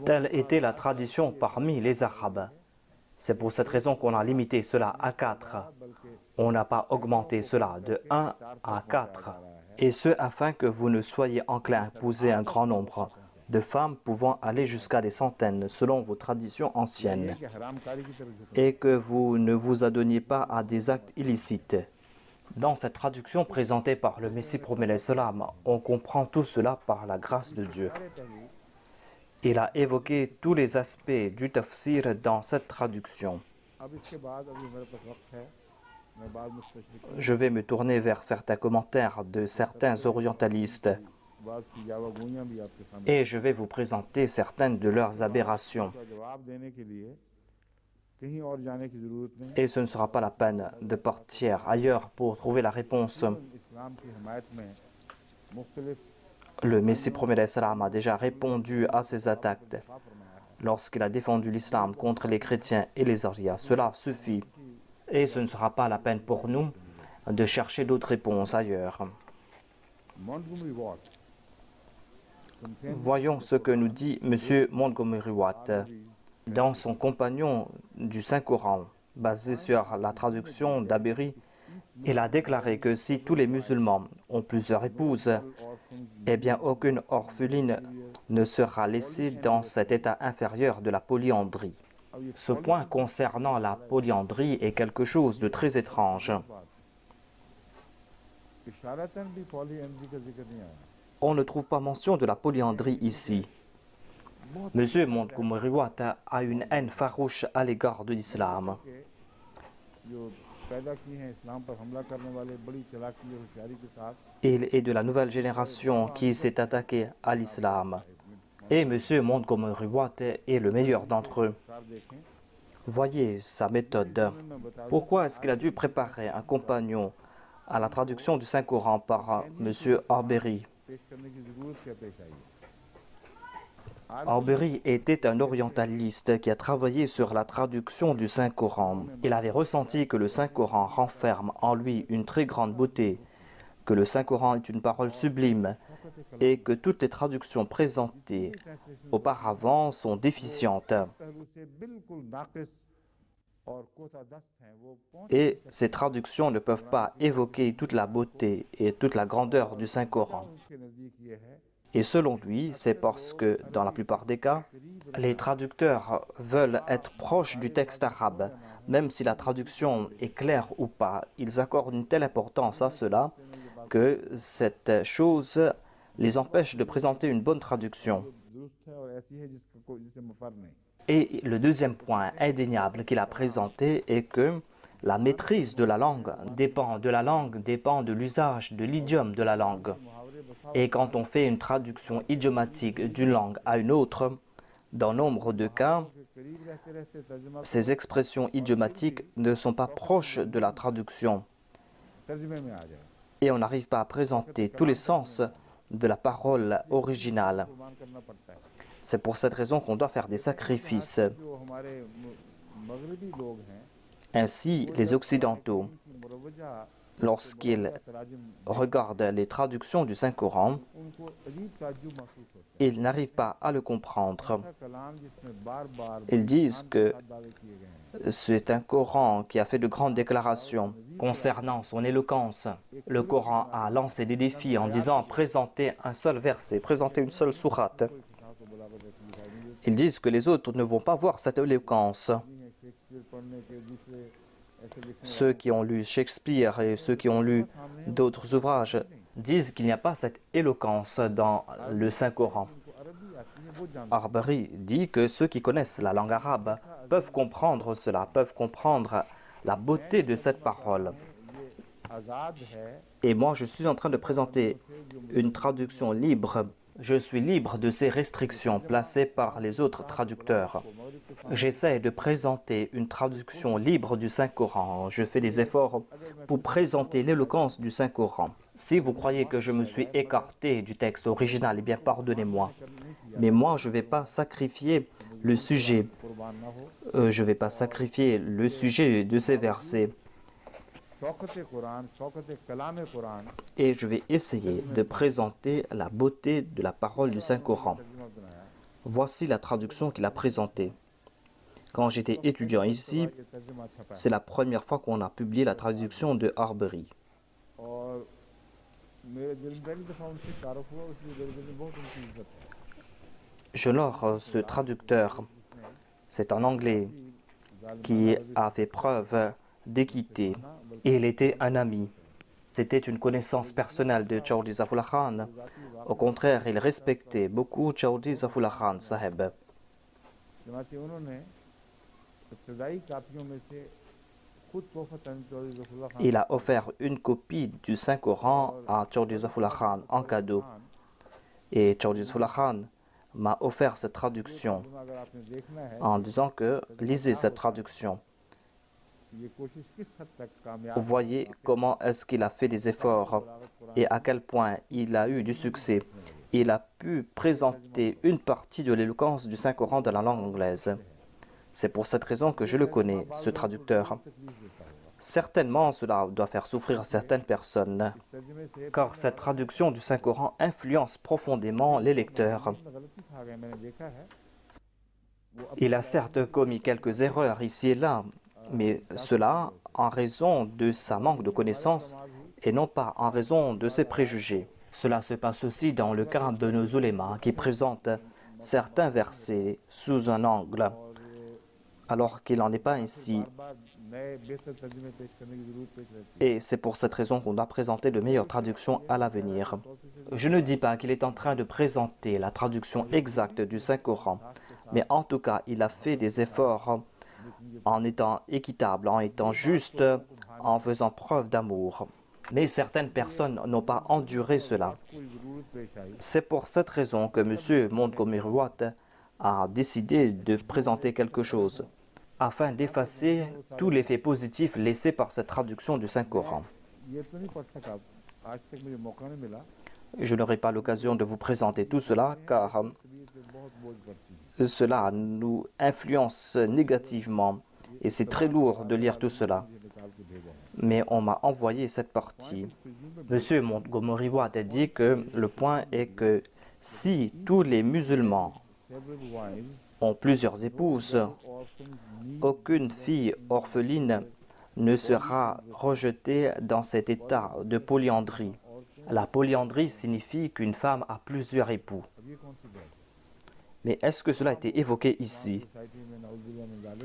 Telle était la tradition parmi les Arabes. C'est pour cette raison qu'on a limité cela à 4. On n'a pas augmenté cela de 1 à 4, et ce afin que vous ne soyez enclin à épouser un grand nombre. de femmes pouvant aller jusqu'à des centaines selon vos traditions anciennes, et que vous ne vous adonniez pas à des actes illicites. Dans cette traduction présentée par le Messie promet salam, on comprend tout cela par la grâce de Dieu. Il a évoqué tous les aspects du tafsir dans cette traduction. Je vais me tourner vers certains commentaires de certains orientalistes et je vais vous présenter certaines de leurs aberrations. Et ce ne sera pas la peine de partir ailleurs pour trouver la réponse. Le Messie promet salam a déjà répondu à ces attaques lorsqu'il a défendu l'islam contre les chrétiens et les arias. Cela suffit et ce ne sera pas la peine pour nous de chercher d'autres réponses ailleurs. Voyons ce que nous dit M. Montgomery Watt dans son compagnon du Saint-Coran, basé sur la traduction d'Aberi. Il a déclaré que si tous les musulmans ont plusieurs épouses, eh bien aucune orpheline ne sera laissée dans cet état inférieur de la polyandrie. Ce point concernant la polyandrie est quelque chose de très étrange. On ne trouve pas mention de la polyandrie ici. M. Montgomery Watt a une haine farouche à l'égard de l'islam. Il est de la nouvelle génération qui s'est attaquée à l'islam. Et M. Montgomery Watt est le meilleur d'entre eux. Voyez sa méthode. Pourquoi est-ce qu'il a dû préparer un compagnon à la traduction du Saint-Coran par M. Arbery? Arbery était un orientaliste qui a travaillé sur la traduction du Saint-Coran. Il avait ressenti que le Saint-Coran renferme en lui une très grande beauté, que le Saint-Coran est une parole sublime et que toutes les traductions présentées auparavant sont déficientes. Et ces traductions ne peuvent pas évoquer toute la beauté et toute la grandeur du Saint-Coran. Et selon lui, c'est parce que, dans la plupart des cas, les traducteurs veulent être proches du texte arabe. Même si la traduction est claire ou pas, ils accordent une telle importance à cela que cette chose les empêche de présenter une bonne traduction. Et le deuxième point indéniable qu'il a présenté est que la maîtrise de la langue dépend de l'usage de l'idiome de la langue. Et quand on fait une traduction idiomatique d'une langue à une autre, dans nombre de cas, ces expressions idiomatiques ne sont pas proches de la traduction. Et on n'arrive pas à présenter tous les sens de la parole originale. C'est pour cette raison qu'on doit faire des sacrifices. Ainsi, les Occidentaux, lorsqu'ils regardent les traductions du Saint-Coran, ils n'arrivent pas à le comprendre. Ils disent que c'est un Coran qui a fait de grandes déclarations concernant son éloquence. Le Coran a lancé des défis en disant « présentez un seul verset, présentez une seule sourate ». Ils disent que les autres ne vont pas voir cette éloquence. Ceux qui ont lu Shakespeare et ceux qui ont lu d'autres ouvrages disent qu'il n'y a pas cette éloquence dans le Saint-Coran. Arbery dit que ceux qui connaissent la langue arabe peuvent comprendre cela, peuvent comprendre la beauté de cette parole. Et moi, je suis en train de présenter une traduction libre. Je suis libre de ces restrictions placées par les autres traducteurs. J'essaie de présenter une traduction libre du Saint-Coran. Je fais des efforts pour présenter l'éloquence du Saint-Coran. Si vous croyez que je me suis écarté du texte original, eh bien pardonnez-moi. Mais moi, je ne vais pas sacrifier le sujet. Je ne vais pas sacrifier le sujet de ces versets. Et je vais essayer de présenter la beauté de la parole du Saint-Coran. Voici la traduction qu'il a présentée. Quand j'étais étudiant ici, c'est la première fois qu'on a publié la traduction de Arbery. J'honore ce traducteur, c'est un Anglais qui a fait preuve d'équité et il était un ami. C'était une connaissance personnelle de Chaudhry Zafrullah Khan. Au contraire, il respectait beaucoup Chaudhry Zafrullah Khan Saheb. Il a offert une copie du Saint-Coran à Chaudhry Zafrullah Khan en cadeau. Et Chaudhry Zafrullah Khan m'a offert cette traduction en disant que lisez cette traduction. Vous voyez comment est-ce qu'il a fait des efforts et à quel point il a eu du succès. Il a pu présenter une partie de l'éloquence du Saint-Coran dans la langue anglaise. C'est pour cette raison que je le connais, ce traducteur. Certainement, cela doit faire souffrir certaines personnes, car cette traduction du Saint-Coran influence profondément les lecteurs. Il a certes commis quelques erreurs ici et là, mais cela en raison de sa manque de connaissances et non pas en raison de ses préjugés. Cela se passe aussi dans le cas de nos ulémas qui présentent certains versets sous un angle, alors qu'il n'en est pas ainsi. Et c'est pour cette raison qu'on doit présenter de meilleures traductions à l'avenir. Je ne dis pas qu'il est en train de présenter la traduction exacte du Saint-Coran, mais en tout cas, il a fait des efforts en étant équitable, en étant juste, en faisant preuve d'amour. Mais certaines personnes n'ont pas enduré cela. C'est pour cette raison que M. Montgomery Watt a décidé de présenter quelque chose, afin d'effacer tous les faits positifs laissés par cette traduction du Saint-Coran. Je n'aurai pas l'occasion de vous présenter tout cela, car cela nous influence négativement et c'est très lourd de lire tout cela. Mais on m'a envoyé cette partie. M. Montgomery Watt a dit que le point est que si tous les musulmans ont plusieurs épouses, aucune fille orpheline ne sera rejetée dans cet état de polyandrie. La polyandrie signifie qu'une femme a plusieurs époux. Mais est-ce que cela a été évoqué ici?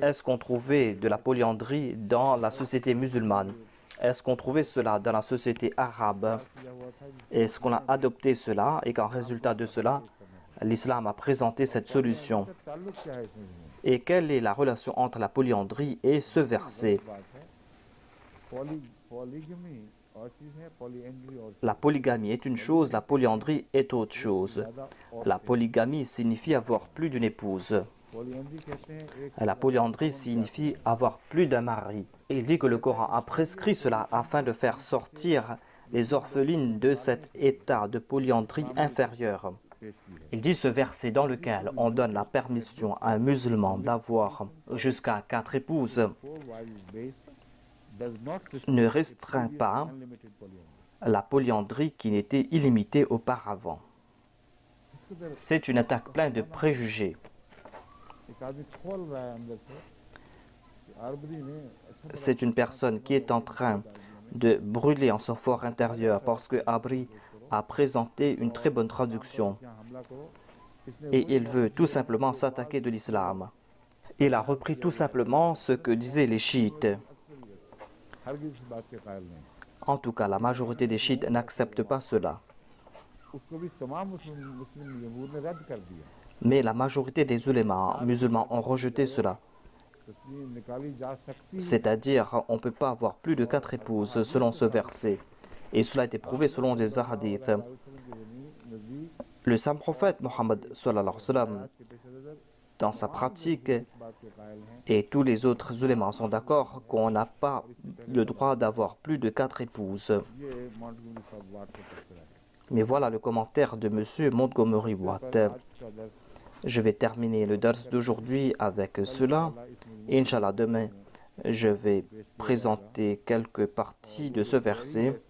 Est-ce qu'on trouvait de la polyandrie dans la société musulmane? Est-ce qu'on trouvait cela dans la société arabe? Est-ce qu'on a adopté cela et qu'en résultat de cela, l'islam a présenté cette solution? Et quelle est la relation entre la polyandrie et ce verset? La polygamie est une chose, la polyandrie est autre chose. La polygamie signifie avoir plus d'une épouse. La polyandrie signifie avoir plus d'un mari. Il dit que le Coran a prescrit cela afin de faire sortir les orphelines de cet état de polyandrie inférieure. Il dit ce verset dans lequel on donne la permission à un musulman d'avoir jusqu'à 4 épouses ne restreint pas la polyandrie qui n'était illimitée auparavant. C'est une attaque pleine de préjugés. C'est une personne qui est en train de brûler en son fort intérieur parce que Abri a présenté une très bonne traduction et il veut tout simplement s'attaquer de l'islam. Il a repris tout simplement ce que disaient les chiites. En tout cas, la majorité des chiites n'acceptent pas cela. Mais la majorité des ulémas musulmans ont rejeté cela. C'est-à-dire, on ne peut pas avoir plus de 4 épouses selon ce verset. Et cela a été prouvé selon des hadiths. Le saint prophète Mohammed sallallahu alayhi wa sallam, dans sa pratique, et tous les autres ulémas sont d'accord qu'on n'a pas le droit d'avoir plus de 4 épouses. Mais voilà le commentaire de M. Montgomery Watt. Je vais terminer le dars d'aujourd'hui avec cela. Inch'Allah, demain, je vais présenter quelques parties de ce verset.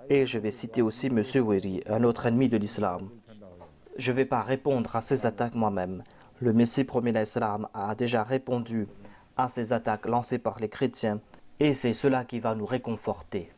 Et je vais citer aussi M. Weri, un autre ennemi de l'islam. Je ne vais pas répondre à ces attaques moi-même. Le Messie premier d'Islam a déjà répondu à ces attaques lancées par les chrétiens et c'est cela qui va nous réconforter.